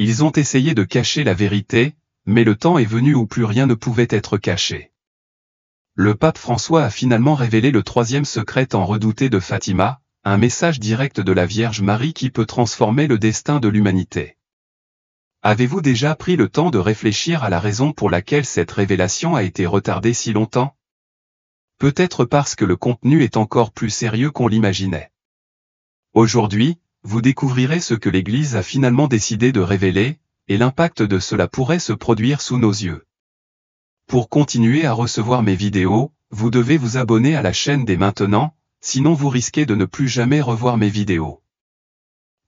Ils ont essayé de cacher la vérité, mais le temps est venu où plus rien ne pouvait être caché. Le pape François a finalement révélé le troisième secret tant redouté de Fatima, un message direct de la Vierge Marie qui peut transformer le destin de l'humanité. Avez-vous déjà pris le temps de réfléchir à la raison pour laquelle cette révélation a été retardée si longtemps? Peut-être parce que le contenu est encore plus sérieux qu'on l'imaginait. Aujourd'hui, vous découvrirez ce que l'Église a finalement décidé de révéler, et l'impact de cela pourrait se produire sous nos yeux. Pour continuer à recevoir mes vidéos, vous devez vous abonner à la chaîne dès maintenant, sinon vous risquez de ne plus jamais revoir mes vidéos.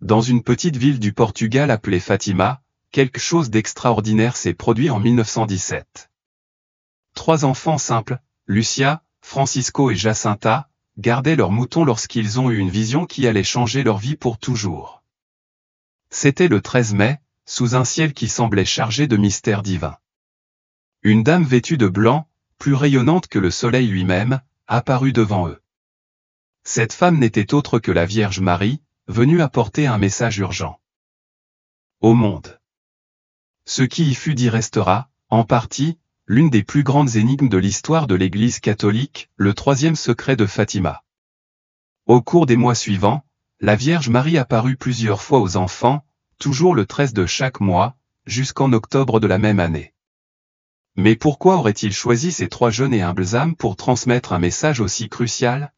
Dans une petite ville du Portugal appelée Fatima, quelque chose d'extraordinaire s'est produit en 1917. 3 enfants simples, Lucia, Francisco et Jacinta, gardaient leurs moutons lorsqu'ils ont eu une vision qui allait changer leur vie pour toujours. C'était le 13 mai, sous un ciel qui semblait chargé de mystères divins. Une dame vêtue de blanc, plus rayonnante que le soleil lui-même, apparut devant eux. Cette femme n'était autre que la Vierge Marie, venue apporter un message urgent au monde. Ce qui y fut dit restera, en partie, l'une des plus grandes énigmes de l'histoire de l'Église catholique, le troisième secret de Fatima. Au cours des mois suivants, la Vierge Marie apparut plusieurs fois aux enfants, toujours le 13 de chaque mois, jusqu'en octobre de la même année. Mais pourquoi aurait-il choisi ces 3 jeunes et humbles âmes pour transmettre un message aussi crucial?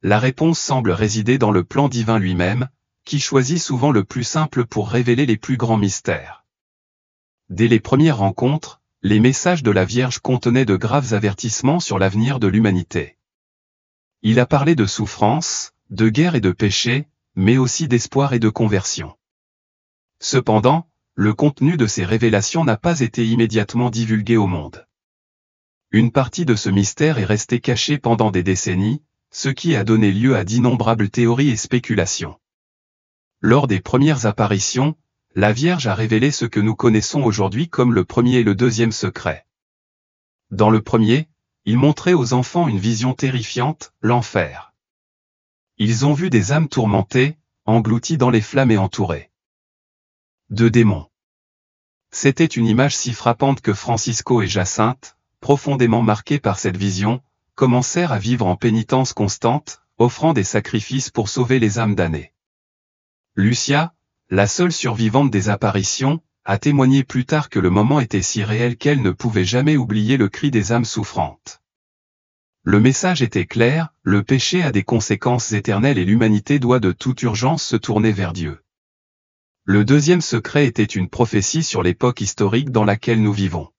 La réponse semble résider dans le plan divin lui-même, qui choisit souvent le plus simple pour révéler les plus grands mystères. Dès les premières rencontres, les messages de la Vierge contenaient de graves avertissements sur l'avenir de l'humanité. Il a parlé de souffrance, de guerre et de péché, mais aussi d'espoir et de conversion. Cependant, le contenu de ces révélations n'a pas été immédiatement divulgué au monde. Une partie de ce mystère est restée cachée pendant des décennies, ce qui a donné lieu à d'innombrables théories et spéculations. Lors des premières apparitions, la Vierge a révélé ce que nous connaissons aujourd'hui comme le premier et le deuxième secret. Dans le premier, il montrait aux enfants une vision terrifiante, l'enfer. Ils ont vu des âmes tourmentées, englouties dans les flammes et entourées de démons. C'était une image si frappante que Francisco et Jacinthe, profondément marqués par cette vision, commencèrent à vivre en pénitence constante, offrant des sacrifices pour sauver les âmes damnées. Lucia, la seule survivante des apparitions, a témoigné plus tard que le moment était si réel qu'elle ne pouvait jamais oublier le cri des âmes souffrantes. Le message était clair, le péché a des conséquences éternelles et l'humanité doit de toute urgence se tourner vers Dieu. Le deuxième secret était une prophétie sur l'époque historique dans laquelle nous vivons.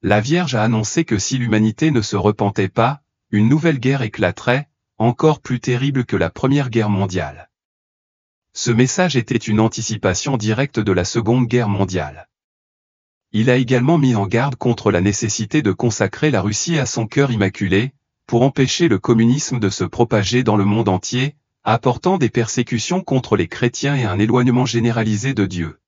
La Vierge a annoncé que si l'humanité ne se repentait pas, une nouvelle guerre éclaterait, encore plus terrible que la Première Guerre mondiale. Ce message était une anticipation directe de la Seconde Guerre mondiale. Il a également mis en garde contre la nécessité de consacrer la Russie à son cœur immaculé, pour empêcher le communisme de se propager dans le monde entier, apportant des persécutions contre les chrétiens et un éloignement généralisé de Dieu.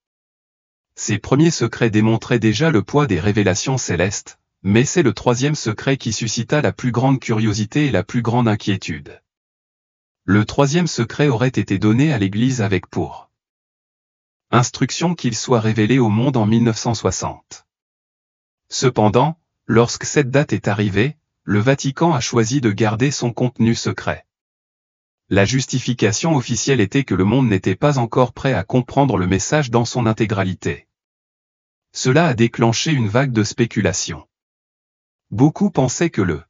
Ces premiers secrets démontraient déjà le poids des révélations célestes, mais c'est le troisième secret qui suscita la plus grande curiosité et la plus grande inquiétude. Le troisième secret aurait été donné à l'Église avec pour instruction qu'il soit révélé au monde en 1960. Cependant, lorsque cette date est arrivée, le Vatican a choisi de garder son contenu secret. La justification officielle était que le monde n'était pas encore prêt à comprendre le message dans son intégralité. Cela a déclenché une vague de spéculation. Beaucoup pensaient que le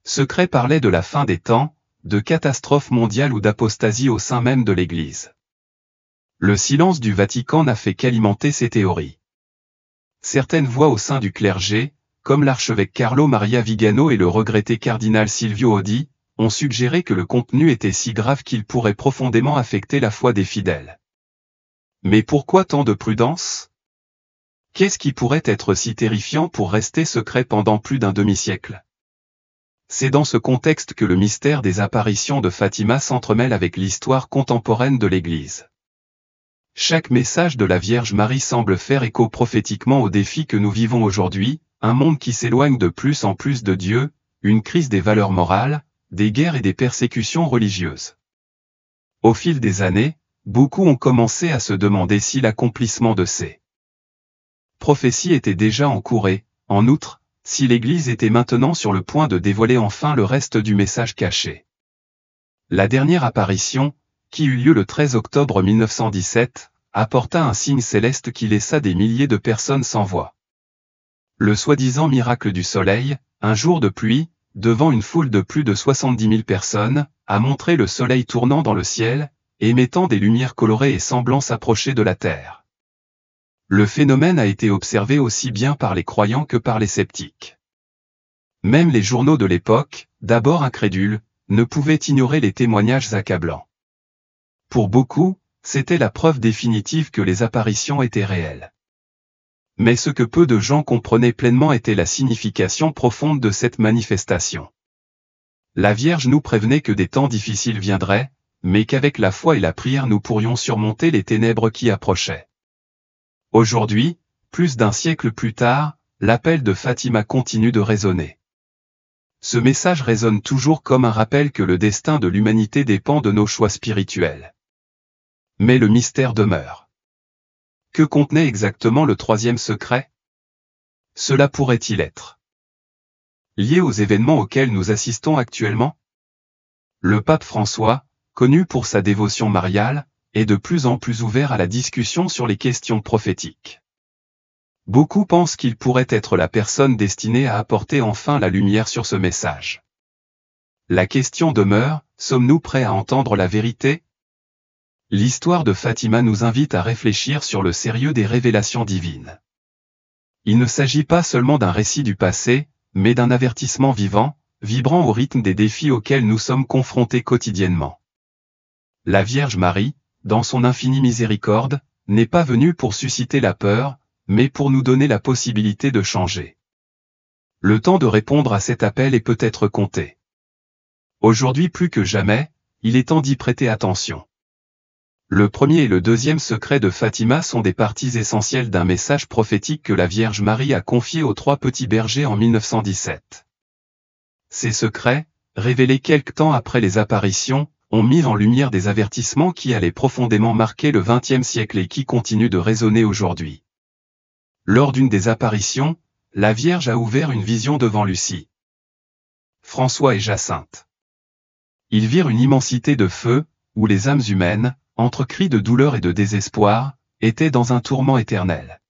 secret parlait de la fin des temps, de catastrophe mondiale ou d'apostasie au sein même de l'Église. Le silence du Vatican n'a fait qu'alimenter ces théories. Certaines voix au sein du clergé, comme l'archevêque Carlo Maria Vigano et le regretté cardinal Silvio Oddi, ont suggéré que le contenu était si grave qu'il pourrait profondément affecter la foi des fidèles. Mais pourquoi tant de prudence? Qu'est-ce qui pourrait être si terrifiant pour rester secret pendant plus d'un demi-siècle? C'est dans ce contexte que le mystère des apparitions de Fatima s'entremêle avec l'histoire contemporaine de l'Église. Chaque message de la Vierge Marie semble faire écho prophétiquement aux défis que nous vivons aujourd'hui, un monde qui s'éloigne de plus en plus de Dieu, une crise des valeurs morales, des guerres et des persécutions religieuses. Au fil des années, beaucoup ont commencé à se demander si l'accomplissement de ces prophéties était déjà en cours et, en outre, si l'Église était maintenant sur le point de dévoiler enfin le reste du message caché. La dernière apparition, qui eut lieu le 13 octobre 1917, apporta un signe céleste qui laissa des milliers de personnes sans voix. Le soi-disant miracle du soleil, un jour de pluie, devant une foule de plus de 70 000 personnes, a montré le soleil tournant dans le ciel, émettant des lumières colorées et semblant s'approcher de la terre. Le phénomène a été observé aussi bien par les croyants que par les sceptiques. Même les journaux de l'époque, d'abord incrédules, ne pouvaient ignorer les témoignages accablants. Pour beaucoup, c'était la preuve définitive que les apparitions étaient réelles. Mais ce que peu de gens comprenaient pleinement était la signification profonde de cette manifestation. La Vierge nous prévenait que des temps difficiles viendraient, mais qu'avec la foi et la prière nous pourrions surmonter les ténèbres qui approchaient. Aujourd'hui, plus d'un siècle plus tard, l'appel de Fatima continue de résonner. Ce message résonne toujours comme un rappel que le destin de l'humanité dépend de nos choix spirituels. Mais le mystère demeure. Que contenait exactement le troisième secret? Cela pourrait-il être lié aux événements auxquels nous assistons actuellement? Le pape François, connu pour sa dévotion mariale, est de plus en plus ouvert à la discussion sur les questions prophétiques. Beaucoup pensent qu'il pourrait être la personne destinée à apporter enfin la lumière sur ce message. La question demeure, sommes-nous prêts à entendre la vérité? L'histoire de Fatima nous invite à réfléchir sur le sérieux des révélations divines. Il ne s'agit pas seulement d'un récit du passé, mais d'un avertissement vivant, vibrant au rythme des défis auxquels nous sommes confrontés quotidiennement. La Vierge Marie, dans son infinie miséricorde, n'est pas venue pour susciter la peur, mais pour nous donner la possibilité de changer. Le temps de répondre à cet appel est peut-être compté. Aujourd'hui plus que jamais, il est temps d'y prêter attention. Le premier et le deuxième secret de Fatima sont des parties essentielles d'un message prophétique que la Vierge Marie a confié aux 3 petits bergers en 1917. Ces secrets, révélés quelque temps après les apparitions, ont mis en lumière des avertissements qui allaient profondément marquer le XXe siècle et qui continuent de résonner aujourd'hui. Lors d'une des apparitions, la Vierge a ouvert une vision devant Lucie, François et Jacinthe. Ils virent une immensité de feu, où les âmes humaines, entre cris de douleur et de désespoir, étaient dans un tourment éternel.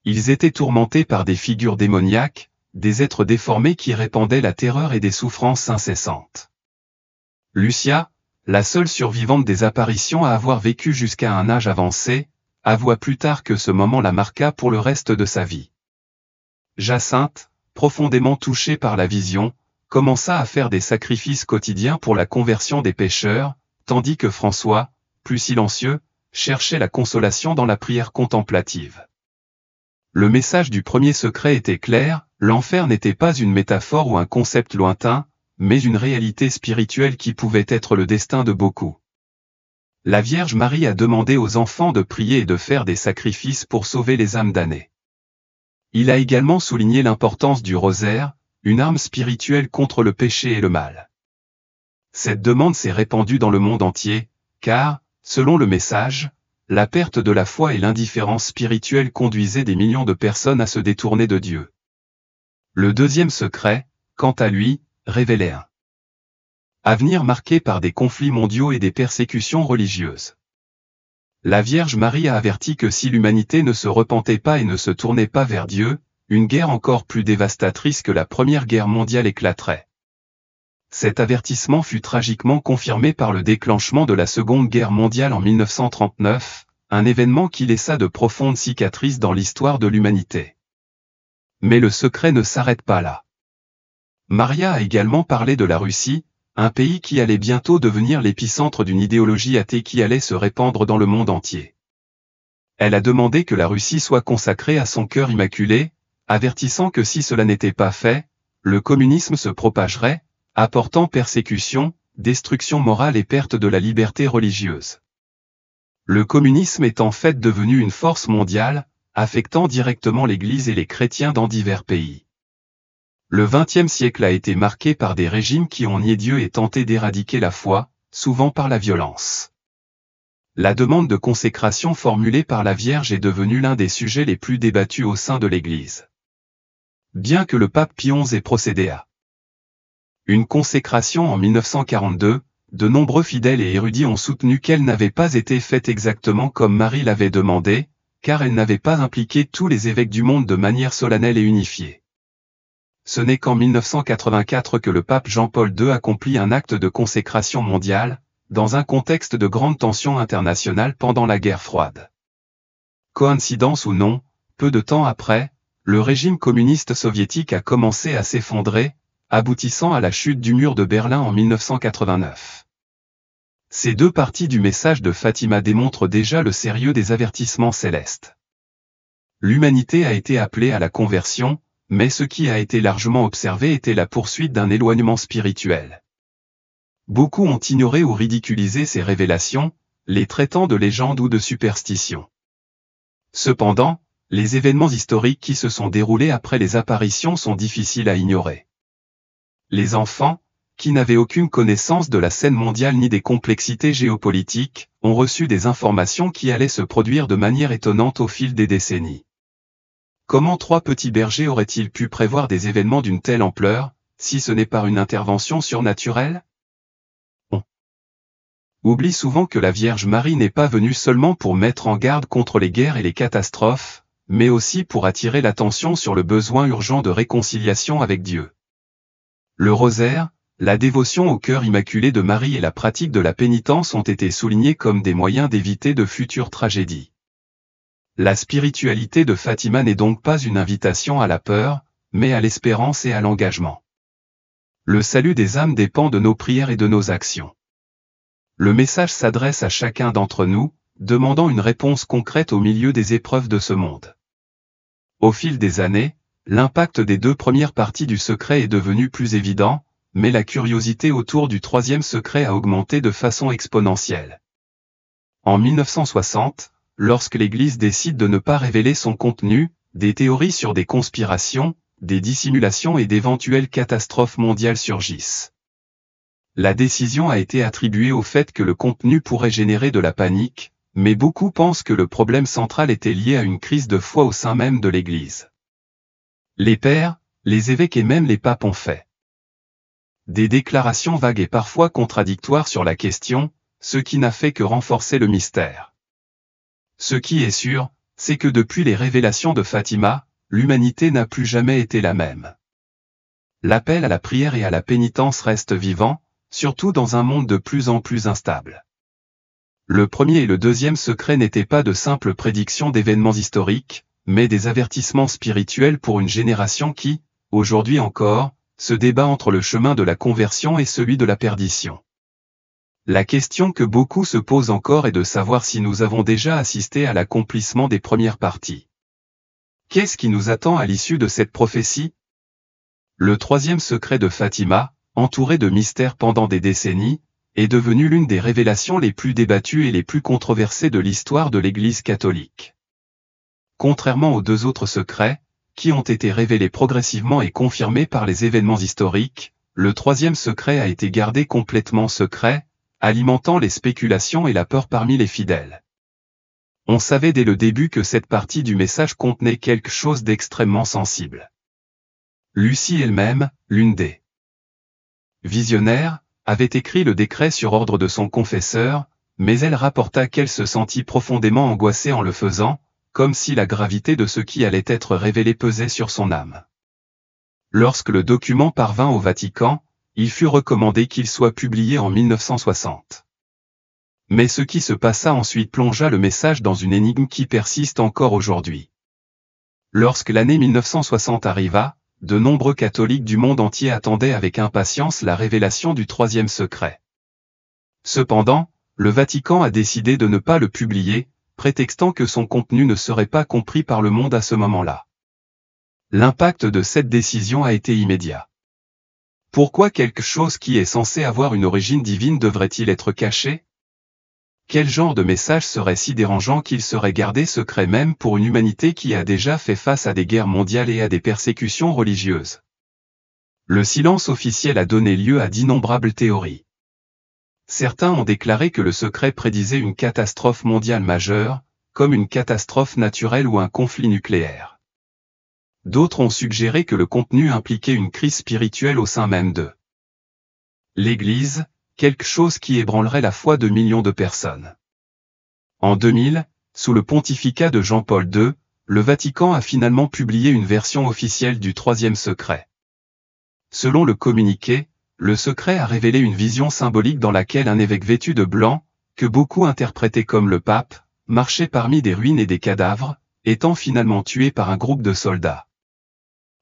Ils étaient tourmentés par des figures démoniaques, des êtres déformés qui répandaient la terreur et des souffrances incessantes. Lucia, la seule survivante des apparitions à avoir vécu jusqu'à un âge avancé, avoua plus tard que ce moment la marqua pour le reste de sa vie. Jacinthe, profondément touchée par la vision, commença à faire des sacrifices quotidiens pour la conversion des pécheurs, tandis que François, plus silencieux, cherchait la consolation dans la prière contemplative. Le message du premier secret était clair, l'enfer n'était pas une métaphore ou un concept lointain, mais une réalité spirituelle qui pouvait être le destin de beaucoup. La Vierge Marie a demandé aux enfants de prier et de faire des sacrifices pour sauver les âmes damnées. Il a également souligné l'importance du rosaire, une arme spirituelle contre le péché et le mal. Cette demande s'est répandue dans le monde entier, car, selon le message, la perte de la foi et l'indifférence spirituelle conduisaient des millions de personnes à se détourner de Dieu. Le deuxième secret, quant à lui, révélait un avenir marqué par des conflits mondiaux et des persécutions religieuses. La Vierge Marie a averti que si l'humanité ne se repentait pas et ne se tournait pas vers Dieu, une guerre encore plus dévastatrice que la Première Guerre mondiale éclaterait. Cet avertissement fut tragiquement confirmé par le déclenchement de la Seconde Guerre mondiale en 1939, un événement qui laissa de profondes cicatrices dans l'histoire de l'humanité. Mais le secret ne s'arrête pas là. Maria a également parlé de la Russie, un pays qui allait bientôt devenir l'épicentre d'une idéologie athée qui allait se répandre dans le monde entier. Elle a demandé que la Russie soit consacrée à son cœur immaculé, avertissant que si cela n'était pas fait, le communisme se propagerait, apportant persécution, destruction morale et perte de la liberté religieuse. Le communisme est en fait devenu une force mondiale, affectant directement l'Église et les chrétiens dans divers pays. Le XXe siècle a été marqué par des régimes qui ont nié Dieu et tenté d'éradiquer la foi, souvent par la violence. La demande de consécration formulée par la Vierge est devenue l'un des sujets les plus débattus au sein de l'Église. Bien que le pape Pie XI ait procédé à une consécration en 1942, de nombreux fidèles et érudits ont soutenu qu'elle n'avait pas été faite exactement comme Marie l'avait demandé, car elle n'avait pas impliqué tous les évêques du monde de manière solennelle et unifiée. Ce n'est qu'en 1984 que le pape Jean-Paul II accomplit un acte de consécration mondiale, dans un contexte de grande tension internationale pendant la guerre froide. Coïncidence ou non, peu de temps après, le régime communiste soviétique a commencé à s'effondrer, aboutissant à la chute du mur de Berlin en 1989. Ces deux parties du message de Fatima démontrent déjà le sérieux des avertissements célestes. L'humanité a été appelée à la conversion, mais ce qui a été largement observé était la poursuite d'un éloignement spirituel. Beaucoup ont ignoré ou ridiculisé ces révélations, les traitant de légendes ou de superstitions. Cependant, les événements historiques qui se sont déroulés après les apparitions sont difficiles à ignorer. Les enfants, qui n'avaient aucune connaissance de la scène mondiale ni des complexités géopolitiques, ont reçu des informations qui allaient se produire de manière étonnante au fil des décennies. Comment trois petits bergers auraient-ils pu prévoir des événements d'une telle ampleur, si ce n'est par une intervention surnaturelle? On oublie souvent que la Vierge Marie n'est pas venue seulement pour mettre en garde contre les guerres et les catastrophes, mais aussi pour attirer l'attention sur le besoin urgent de réconciliation avec Dieu. Le rosaire, la dévotion au cœur immaculé de Marie et la pratique de la pénitence ont été soulignés comme des moyens d'éviter de futures tragédies. La spiritualité de Fatima n'est donc pas une invitation à la peur, mais à l'espérance et à l'engagement. Le salut des âmes dépend de nos prières et de nos actions. Le message s'adresse à chacun d'entre nous, demandant une réponse concrète au milieu des épreuves de ce monde. Au fil des années, l'impact des deux premières parties du secret est devenu plus évident, mais la curiosité autour du troisième secret a augmenté de façon exponentielle. En 1960, lorsque l'Église décide de ne pas révéler son contenu, des théories sur des conspirations, des dissimulations et d'éventuelles catastrophes mondiales surgissent. La décision a été attribuée au fait que le contenu pourrait générer de la panique, mais beaucoup pensent que le problème central était lié à une crise de foi au sein même de l'Église. Les pères, les évêques et même les papes ont fait des déclarations vagues et parfois contradictoires sur la question, ce qui n'a fait que renforcer le mystère. Ce qui est sûr, c'est que depuis les révélations de Fatima, l'humanité n'a plus jamais été la même. L'appel à la prière et à la pénitence reste vivant, surtout dans un monde de plus en plus instable. Le premier et le deuxième secret n'étaient pas de simples prédictions d'événements historiques, mais des avertissements spirituels pour une génération qui, aujourd'hui encore, se débat entre le chemin de la conversion et celui de la perdition. La question que beaucoup se posent encore est de savoir si nous avons déjà assisté à l'accomplissement des premières parties. Qu'est-ce qui nous attend à l'issue de cette prophétie? Le troisième secret de Fatima, entouré de mystères pendant des décennies, est devenu l'une des révélations les plus débattues et les plus controversées de l'histoire de l'Église catholique. Contrairement aux deux autres secrets, qui ont été révélés progressivement et confirmés par les événements historiques, le troisième secret a été gardé complètement secret, alimentant les spéculations et la peur parmi les fidèles. On savait dès le début que cette partie du message contenait quelque chose d'extrêmement sensible. Lucie elle-même, l'une des visionnaires, avait écrit le décret sur ordre de son confesseur, mais elle rapporta qu'elle se sentit profondément angoissée en le faisant, comme si la gravité de ce qui allait être révélé pesait sur son âme. Lorsque le document parvint au Vatican, il fut recommandé qu'il soit publié en 1960. Mais ce qui se passa ensuite plongea le message dans une énigme qui persiste encore aujourd'hui. Lorsque l'année 1960 arriva, de nombreux catholiques du monde entier attendaient avec impatience la révélation du troisième secret. Cependant, le Vatican a décidé de ne pas le publier, prétextant que son contenu ne serait pas compris par le monde à ce moment-là. L'impact de cette décision a été immédiat. Pourquoi quelque chose qui est censé avoir une origine divine devrait-il être caché? Quel genre de message serait si dérangeant qu'il serait gardé secret même pour une humanité qui a déjà fait face à des guerres mondiales et à des persécutions religieuses? Le silence officiel a donné lieu à d'innombrables théories. Certains ont déclaré que le secret prédisait une catastrophe mondiale majeure, comme une catastrophe naturelle ou un conflit nucléaire. D'autres ont suggéré que le contenu impliquait une crise spirituelle au sein même de l'Église, quelque chose qui ébranlerait la foi de millions de personnes. En 2000, sous le pontificat de Jean-Paul II, le Vatican a finalement publié une version officielle du troisième secret. Selon le communiqué, le secret a révélé une vision symbolique dans laquelle un évêque vêtu de blanc, que beaucoup interprétaient comme le pape, marchait parmi des ruines et des cadavres, étant finalement tué par un groupe de soldats.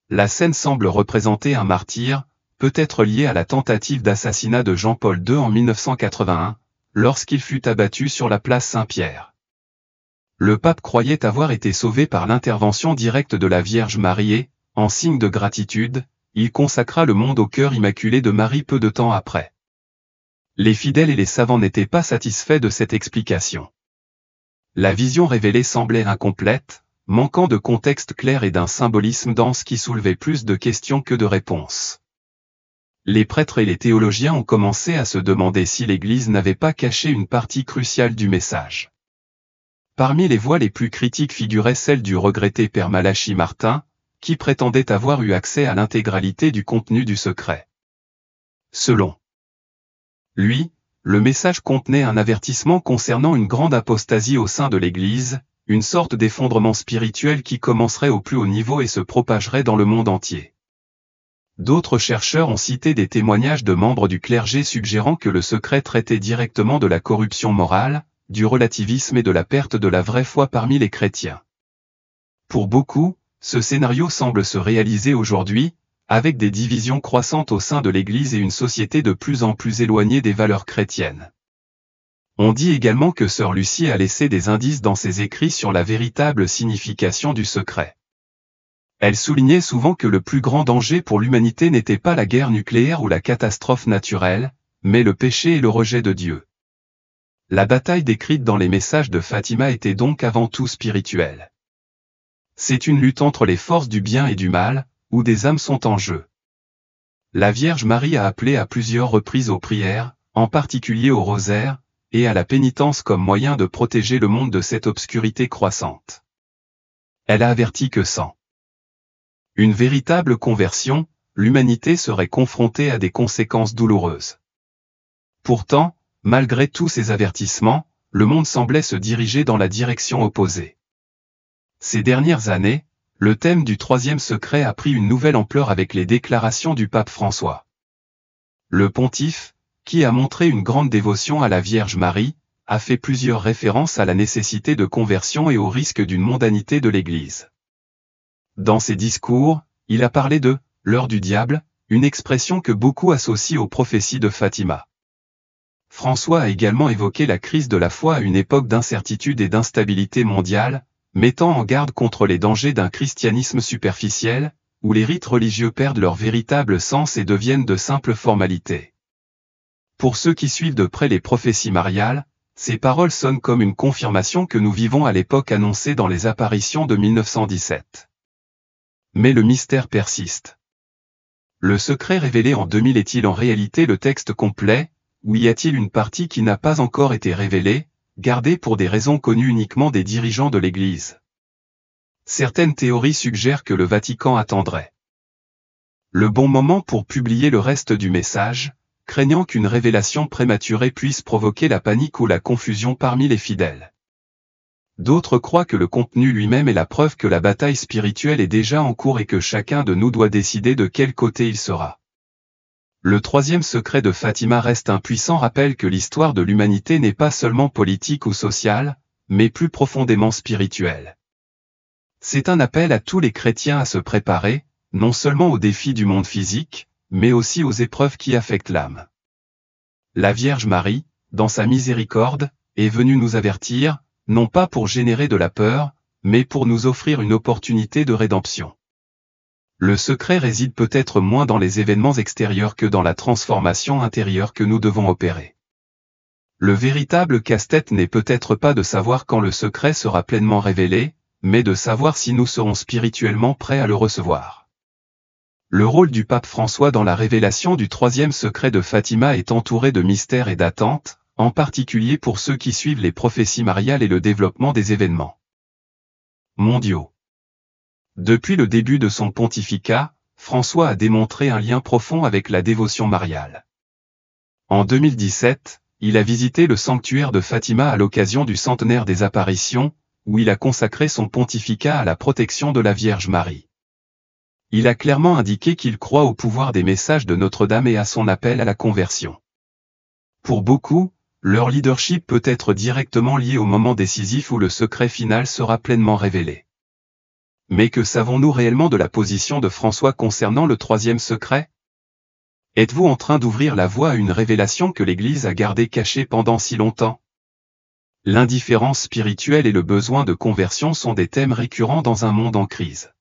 La scène semble représenter un martyr, peut-être lié à la tentative d'assassinat de Jean-Paul II en 1981, lorsqu'il fut abattu sur la place Saint-Pierre. Le pape croyait avoir été sauvé par l'intervention directe de la Vierge Marie et, en signe de gratitude, il consacra le monde au cœur immaculé de Marie peu de temps après. Les fidèles et les savants n'étaient pas satisfaits de cette explication. La vision révélée semblait incomplète, manquant de contexte clair et d'un symbolisme dense qui soulevait plus de questions que de réponses. Les prêtres et les théologiens ont commencé à se demander si l'Église n'avait pas caché une partie cruciale du message. Parmi les voix les plus critiques figurait celle du regretté père Malachi Martin, qui prétendait avoir eu accès à l'intégralité du contenu du secret. Selon lui, le message contenait un avertissement concernant une grande apostasie au sein de l'Église, une sorte d'effondrement spirituel qui commencerait au plus haut niveau et se propagerait dans le monde entier. D'autres chercheurs ont cité des témoignages de membres du clergé suggérant que le secret traitait directement de la corruption morale, du relativisme et de la perte de la vraie foi parmi les chrétiens. Pour beaucoup, ce scénario semble se réaliser aujourd'hui, avec des divisions croissantes au sein de l'Église et une société de plus en plus éloignée des valeurs chrétiennes. On dit également que sœur Lucie a laissé des indices dans ses écrits sur la véritable signification du secret. Elle soulignait souvent que le plus grand danger pour l'humanité n'était pas la guerre nucléaire ou la catastrophe naturelle, mais le péché et le rejet de Dieu. La bataille décrite dans les messages de Fatima était donc avant tout spirituelle. C'est une lutte entre les forces du bien et du mal, où des âmes sont en jeu. La Vierge Marie a appelé à plusieurs reprises aux prières, en particulier au rosaire, et à la pénitence comme moyen de protéger le monde de cette obscurité croissante. Elle a averti que sans une véritable conversion, l'humanité serait confrontée à des conséquences douloureuses. Pourtant, malgré tous ces avertissements, le monde semblait se diriger dans la direction opposée. Ces dernières années, le thème du troisième secret a pris une nouvelle ampleur avec les déclarations du pape François. Le pontife, qui a montré une grande dévotion à la Vierge Marie, a fait plusieurs références à la nécessité de conversion et au risque d'une mondanité de l'Église. Dans ses discours, il a parlé de « l'heure du diable », une expression que beaucoup associent aux prophéties de Fatima. François a également évoqué la crise de la foi à une époque d'incertitude et d'instabilité mondiale, mettant en garde contre les dangers d'un christianisme superficiel, où les rites religieux perdent leur véritable sens et deviennent de simples formalités. Pour ceux qui suivent de près les prophéties mariales, ces paroles sonnent comme une confirmation que nous vivons à l'époque annoncée dans les apparitions de 1917. Mais le mystère persiste. Le secret révélé en 2000 est-il en réalité le texte complet, ou y a-t-il une partie qui n'a pas encore été révélée, gardée pour des raisons connues uniquement des dirigeants de l'Église? Certaines théories suggèrent que le Vatican attendrait le bon moment pour publier le reste du message, craignant qu'une révélation prématurée puisse provoquer la panique ou la confusion parmi les fidèles. D'autres croient que le contenu lui-même est la preuve que la bataille spirituelle est déjà en cours et que chacun de nous doit décider de quel côté il sera. Le troisième secret de Fatima reste un puissant rappel que l'histoire de l'humanité n'est pas seulement politique ou sociale, mais plus profondément spirituelle. C'est un appel à tous les chrétiens à se préparer, non seulement aux défis du monde physique, mais aussi aux épreuves qui affectent l'âme. La Vierge Marie, dans sa miséricorde, est venue nous avertir, non pas pour générer de la peur, mais pour nous offrir une opportunité de rédemption. Le secret réside peut-être moins dans les événements extérieurs que dans la transformation intérieure que nous devons opérer. Le véritable casse-tête n'est peut-être pas de savoir quand le secret sera pleinement révélé, mais de savoir si nous serons spirituellement prêts à le recevoir. Le rôle du pape François dans la révélation du troisième secret de Fatima est entouré de mystères et d'attentes, en particulier pour ceux qui suivent les prophéties mariales et le développement des événements mondiaux. Depuis le début de son pontificat, François a démontré un lien profond avec la dévotion mariale. En 2017, il a visité le sanctuaire de Fatima à l'occasion du centenaire des apparitions, où il a consacré son pontificat à la protection de la Vierge Marie. Il a clairement indiqué qu'il croit au pouvoir des messages de Notre-Dame et à son appel à la conversion. Pour beaucoup, leur leadership peut être directement lié au moment décisif où le secret final sera pleinement révélé. Mais que savons-nous réellement de la position de François concernant le troisième secret? Êtes-vous en train d'ouvrir la voie à une révélation que l'Église a gardée cachée pendant si longtemps? L'indifférence spirituelle et le besoin de conversion sont des thèmes récurrents dans un monde en crise.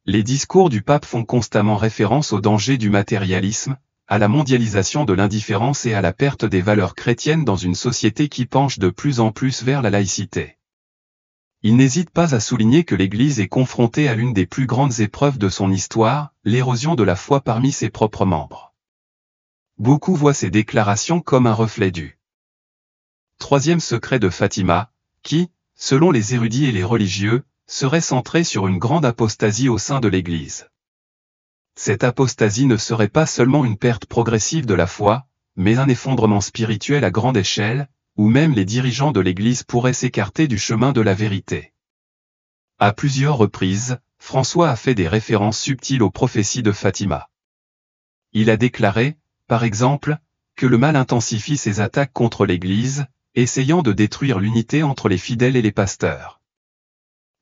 Les discours du pape font constamment référence au danger du matérialisme, à la mondialisation de l'indifférence et à la perte des valeurs chrétiennes dans une société qui penche de plus en plus vers la laïcité. Il n'hésite pas à souligner que l'Église est confrontée à l'une des plus grandes épreuves de son histoire, l'érosion de la foi parmi ses propres membres. Beaucoup voient ces déclarations comme un reflet du troisième secret de Fatima, qui, selon les érudits et les religieux, serait centré sur une grande apostasie au sein de l'Église. Cette apostasie ne serait pas seulement une perte progressive de la foi, mais un effondrement spirituel à grande échelle, où même les dirigeants de l'Église pourraient s'écarter du chemin de la vérité. À plusieurs reprises, François a fait des références subtiles aux prophéties de Fatima. Il a déclaré, par exemple, que le mal intensifie ses attaques contre l'Église, essayant de détruire l'unité entre les fidèles et les pasteurs.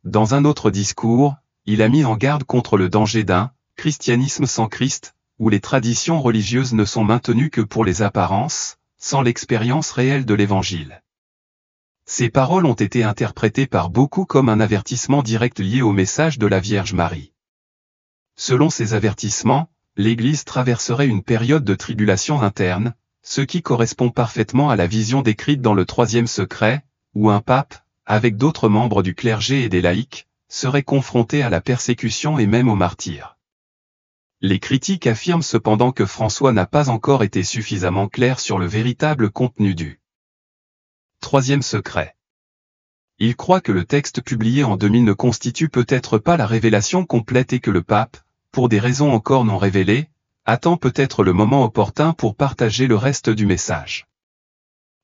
Dans un autre discours, il a mis en garde contre le danger d'un christianisme sans Christ, où les traditions religieuses ne sont maintenues que pour les apparences, sans l'expérience réelle de l'Évangile. Ces paroles ont été interprétées par beaucoup comme un avertissement direct lié au message de la Vierge Marie. Selon ces avertissements, l'Église traverserait une période de tribulation interne, ce qui correspond parfaitement à la vision décrite dans le troisième secret, où un pape, avec d'autres membres du clergé et des laïcs, serait confronté à la persécution et même au martyre. Les critiques affirment cependant que François n'a pas encore été suffisamment clair sur le véritable contenu du troisième secret. Il croit que le texte publié en 2000 ne constitue peut-être pas la révélation complète et que le pape, pour des raisons encore non révélées, attend peut-être le moment opportun pour partager le reste du message.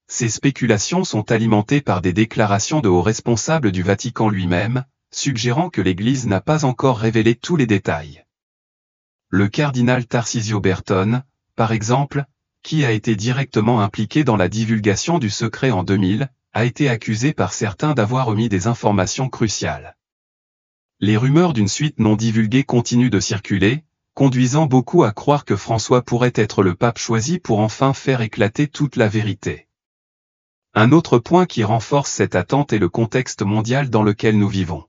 Ces spéculations sont alimentées par des déclarations de hauts responsables du Vatican lui-même, suggérant que l'Église n'a pas encore révélé tous les détails. Le cardinal Tarcisio Bertone, par exemple, qui a été directement impliqué dans la divulgation du secret en 2000, a été accusé par certains d'avoir omis des informations cruciales. Les rumeurs d'une suite non divulguée continuent de circuler, conduisant beaucoup à croire que François pourrait être le pape choisi pour enfin faire éclater toute la vérité. Un autre point qui renforce cette attente est le contexte mondial dans lequel nous vivons.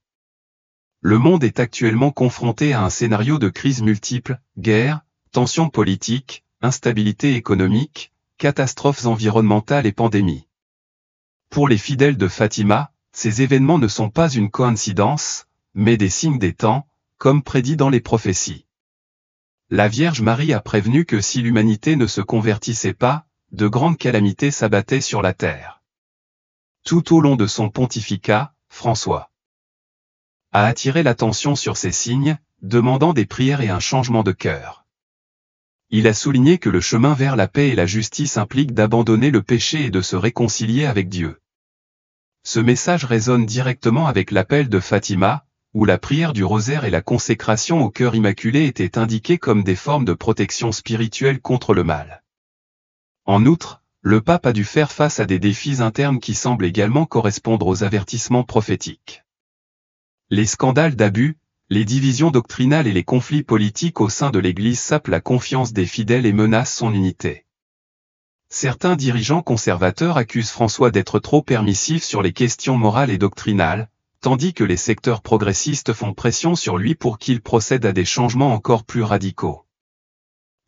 Le monde est actuellement confronté à un scénario de crises multiples, guerres, tensions politiques, instabilité économique, catastrophes environnementales et pandémies. Pour les fidèles de Fatima, ces événements ne sont pas une coïncidence, mais des signes des temps, comme prédit dans les prophéties. La Vierge Marie a prévenu que si l'humanité ne se convertissait pas, de grandes calamités s'abattaient sur la terre. Tout au long de son pontificat, François a attiré l'attention sur ces signes, demandant des prières et un changement de cœur. Il a souligné que le chemin vers la paix et la justice implique d'abandonner le péché et de se réconcilier avec Dieu. Ce message résonne directement avec l'appel de Fatima, où la prière du rosaire et la consécration au cœur immaculé étaient indiquées comme des formes de protection spirituelle contre le mal. En outre, le pape a dû faire face à des défis internes qui semblent également correspondre aux avertissements prophétiques. Les scandales d'abus, les divisions doctrinales et les conflits politiques au sein de l'Église sapent la confiance des fidèles et menacent son unité. Certains dirigeants conservateurs accusent François d'être trop permissif sur les questions morales et doctrinales, tandis que les secteurs progressistes font pression sur lui pour qu'il procède à des changements encore plus radicaux.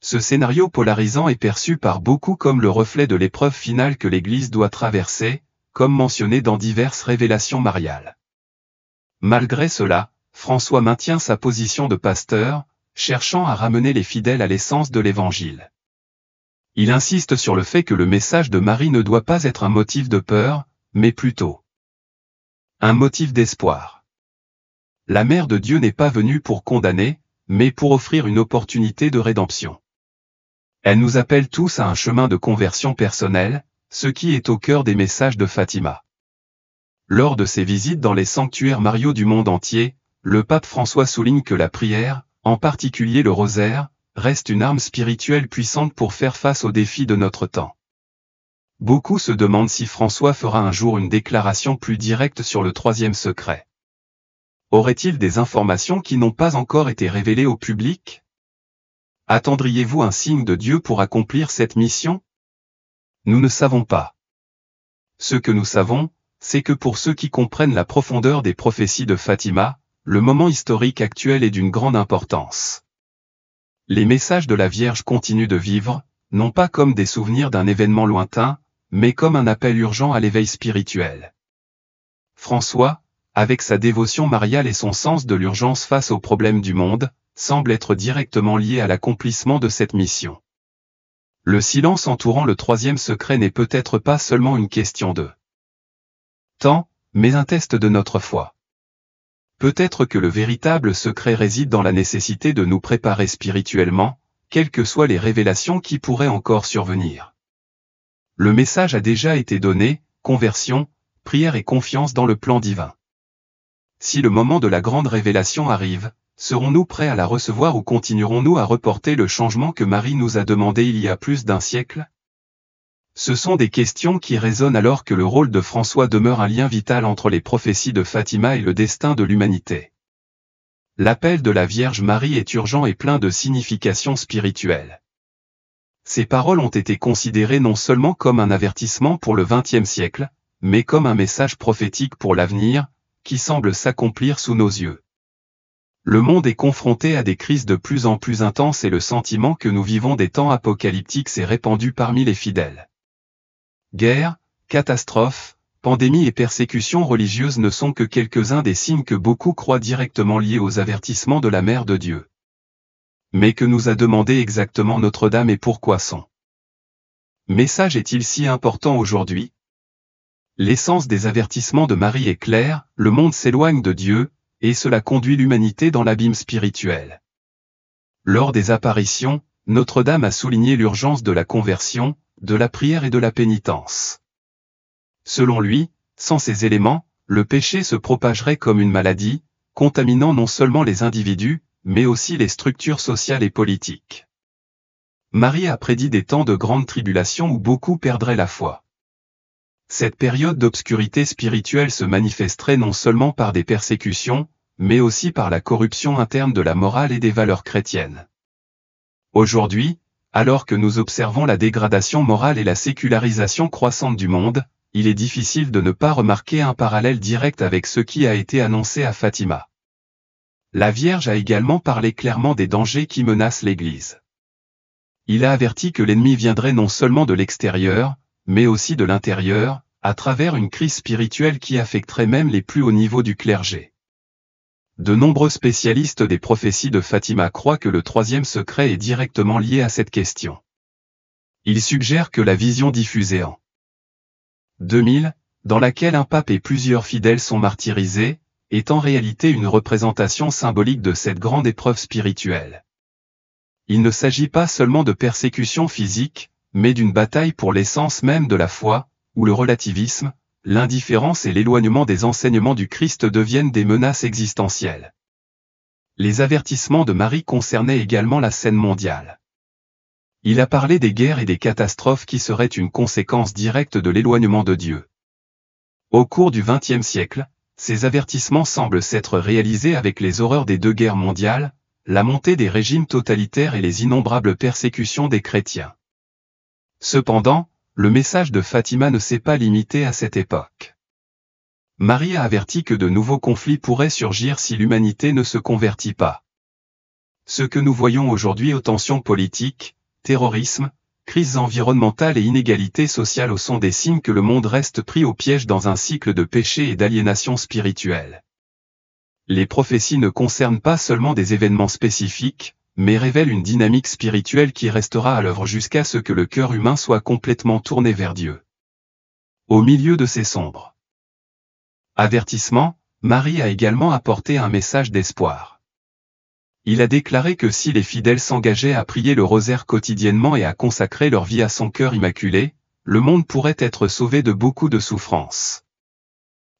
Ce scénario polarisant est perçu par beaucoup comme le reflet de l'épreuve finale que l'Église doit traverser, comme mentionné dans diverses révélations mariales. Malgré cela, François maintient sa position de pasteur, cherchant à ramener les fidèles à l'essence de l'Évangile. Il insiste sur le fait que le message de Marie ne doit pas être un motif de peur, mais plutôt un motif d'espoir. La Mère de Dieu n'est pas venue pour condamner, mais pour offrir une opportunité de rédemption. Elle nous appelle tous à un chemin de conversion personnelle, ce qui est au cœur des messages de Fatima. Lors de ses visites dans les sanctuaires mariaux du monde entier, le pape François souligne que la prière, en particulier le rosaire, reste une arme spirituelle puissante pour faire face aux défis de notre temps. Beaucoup se demandent si François fera un jour une déclaration plus directe sur le troisième secret. Aurait-il des informations qui n'ont pas encore été révélées au public? Attendriez-vous un signe de Dieu pour accomplir cette mission? Nous ne savons pas. Ce que nous savons, c'est que pour ceux qui comprennent la profondeur des prophéties de Fatima, le moment historique actuel est d'une grande importance. Les messages de la Vierge continuent de vivre, non pas comme des souvenirs d'un événement lointain, mais comme un appel urgent à l'éveil spirituel. François, avec sa dévotion mariale et son sens de l'urgence face aux problèmes du monde, semble être directement lié à l'accomplissement de cette mission. Le silence entourant le troisième secret n'est peut-être pas seulement une question de temps, mais un test de notre foi. Peut-être que le véritable secret réside dans la nécessité de nous préparer spirituellement, quelles que soient les révélations qui pourraient encore survenir. Le message a déjà été donné, conversion, prière et confiance dans le plan divin. Si le moment de la grande révélation arrive, serons-nous prêts à la recevoir ou continuerons-nous à reporter le changement que Marie nous a demandé il y a plus d'un siècle? Ce sont des questions qui résonnent alors que le rôle de François demeure un lien vital entre les prophéties de Fatima et le destin de l'humanité. L'appel de la Vierge Marie est urgent et plein de signification spirituelle. Ces paroles ont été considérées non seulement comme un avertissement pour le XXe siècle, mais comme un message prophétique pour l'avenir, qui semble s'accomplir sous nos yeux. Le monde est confronté à des crises de plus en plus intenses et le sentiment que nous vivons des temps apocalyptiques s'est répandu parmi les fidèles. Guerre, catastrophes, pandémies et persécutions religieuses ne sont que quelques-uns des signes que beaucoup croient directement liés aux avertissements de la Mère de Dieu. Mais que nous a demandé exactement Notre-Dame et pourquoi son message est-il si important aujourd'hui? L'essence des avertissements de Marie est claire, le monde s'éloigne de Dieu, et cela conduit l'humanité dans l'abîme spirituel. Lors des apparitions, Notre-Dame a souligné l'urgence de la conversion, de la prière et de la pénitence. Selon lui, sans ces éléments, le péché se propagerait comme une maladie, contaminant non seulement les individus, mais aussi les structures sociales et politiques. Marie a prédit des temps de grande tribulation où beaucoup perdraient la foi. Cette période d'obscurité spirituelle se manifesterait non seulement par des persécutions, mais aussi par la corruption interne de la morale et des valeurs chrétiennes. Aujourd'hui, alors que nous observons la dégradation morale et la sécularisation croissante du monde, il est difficile de ne pas remarquer un parallèle direct avec ce qui a été annoncé à Fatima. La Vierge a également parlé clairement des dangers qui menacent l'Église. Il a averti que l'ennemi viendrait non seulement de l'extérieur, mais aussi de l'intérieur, à travers une crise spirituelle qui affecterait même les plus hauts niveaux du clergé. De nombreux spécialistes des prophéties de Fatima croient que le troisième secret est directement lié à cette question. Ils suggèrent que la vision diffusée en 2000, dans laquelle un pape et plusieurs fidèles sont martyrisés, est en réalité une représentation symbolique de cette grande épreuve spirituelle. Il ne s'agit pas seulement de persécution physique, mais d'une bataille pour l'essence même de la foi, où le relativisme, l'indifférence et l'éloignement des enseignements du Christ deviennent des menaces existentielles. Les avertissements de Marie concernaient également la scène mondiale. Il a parlé des guerres et des catastrophes qui seraient une conséquence directe de l'éloignement de Dieu. Au cours du XXe siècle, ces avertissements semblent s'être réalisés avec les horreurs des deux guerres mondiales, la montée des régimes totalitaires et les innombrables persécutions des chrétiens. Cependant, le message de Fatima ne s'est pas limité à cette époque. Marie a averti que de nouveaux conflits pourraient surgir si l'humanité ne se convertit pas. Ce que nous voyons aujourd'hui aux tensions politiques, terrorisme, crises environnementales et inégalités sociales sont des signes que le monde reste pris au piège dans un cycle de péché et d'aliénation spirituelle. Les prophéties ne concernent pas seulement des événements spécifiques, mais révèle une dynamique spirituelle qui restera à l'œuvre jusqu'à ce que le cœur humain soit complètement tourné vers Dieu. Au milieu de ces sombres avertissements, Marie a également apporté un message d'espoir. Il a déclaré que si les fidèles s'engageaient à prier le rosaire quotidiennement et à consacrer leur vie à son cœur immaculé, le monde pourrait être sauvé de beaucoup de souffrances.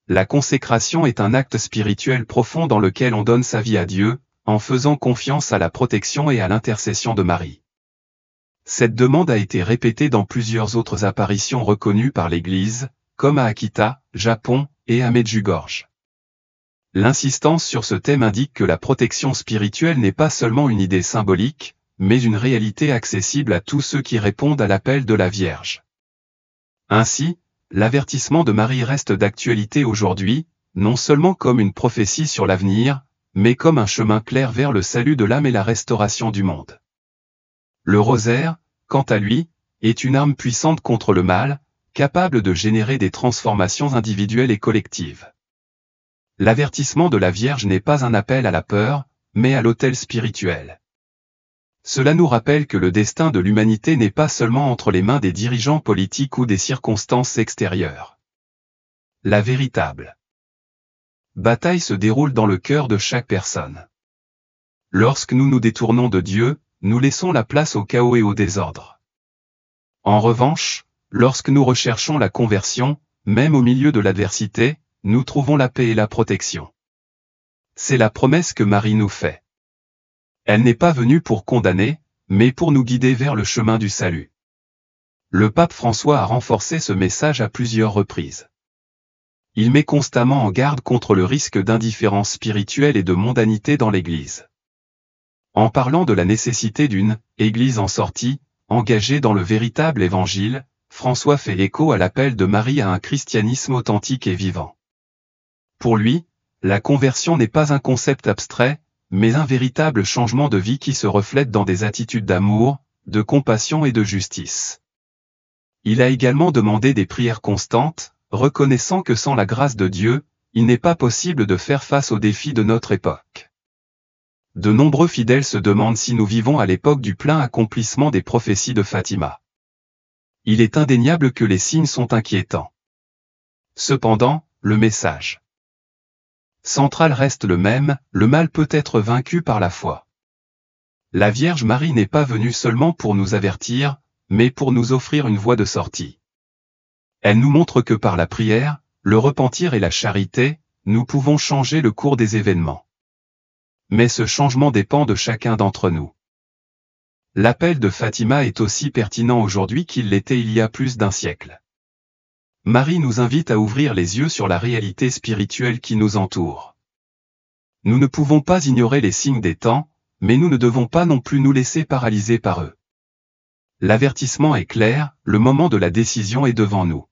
La consécration est un acte spirituel profond dans lequel on donne sa vie à Dieu, en faisant confiance à la protection et à l'intercession de Marie. Cette demande a été répétée dans plusieurs autres apparitions reconnues par l'Église, comme à Akita, Japon, et à Medjugorje. L'insistance sur ce thème indique que la protection spirituelle n'est pas seulement une idée symbolique, mais une réalité accessible à tous ceux qui répondent à l'appel de la Vierge. Ainsi, l'avertissement de Marie reste d'actualité aujourd'hui, non seulement comme une prophétie sur l'avenir, mais comme un chemin clair vers le salut de l'âme et la restauration du monde. Le rosaire, quant à lui, est une arme puissante contre le mal, capable de générer des transformations individuelles et collectives. L'avertissement de la Vierge n'est pas un appel à la peur, mais à l'autel spirituel. Cela nous rappelle que le destin de l'humanité n'est pas seulement entre les mains des dirigeants politiques ou des circonstances extérieures. La véritable bataille se déroule dans le cœur de chaque personne. Lorsque nous nous détournons de Dieu, nous laissons la place au chaos et au désordre. En revanche, lorsque nous recherchons la conversion, même au milieu de l'adversité, nous trouvons la paix et la protection. C'est la promesse que Marie nous fait. Elle n'est pas venue pour condamner, mais pour nous guider vers le chemin du salut. Le pape François a renforcé ce message à plusieurs reprises. Il met constamment en garde contre le risque d'indifférence spirituelle et de mondanité dans l'Église. En parlant de la nécessité d'une « Église en sortie », engagée dans le véritable Évangile, François fait écho à l'appel de Marie à un christianisme authentique et vivant. Pour lui, la conversion n'est pas un concept abstrait, mais un véritable changement de vie qui se reflète dans des attitudes d'amour, de compassion et de justice. Il a également demandé des prières constantes, reconnaissant que sans la grâce de Dieu, il n'est pas possible de faire face aux défis de notre époque. De nombreux fidèles se demandent si nous vivons à l'époque du plein accomplissement des prophéties de Fatima. Il est indéniable que les signes sont inquiétants. Cependant, le message central reste le même, le mal peut être vaincu par la foi. La Vierge Marie n'est pas venue seulement pour nous avertir, mais pour nous offrir une voie de sortie. Elle nous montre que par la prière, le repentir et la charité, nous pouvons changer le cours des événements. Mais ce changement dépend de chacun d'entre nous. L'appel de Fatima est aussi pertinent aujourd'hui qu'il l'était il y a plus d'un siècle. Marie nous invite à ouvrir les yeux sur la réalité spirituelle qui nous entoure. Nous ne pouvons pas ignorer les signes des temps, mais nous ne devons pas non plus nous laisser paralyser par eux. L'avertissement est clair, le moment de la décision est devant nous.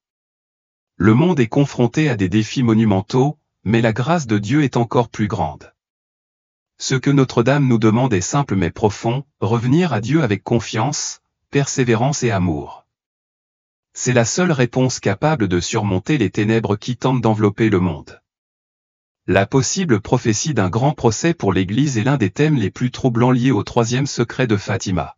Le monde est confronté à des défis monumentaux, mais la grâce de Dieu est encore plus grande. Ce que Notre-Dame nous demande est simple mais profond, revenir à Dieu avec confiance, persévérance et amour. C'est la seule réponse capable de surmonter les ténèbres qui tentent d'envelopper le monde. La possible prophétie d'un grand procès pour l'Église est l'un des thèmes les plus troublants liés au troisième secret de Fatima.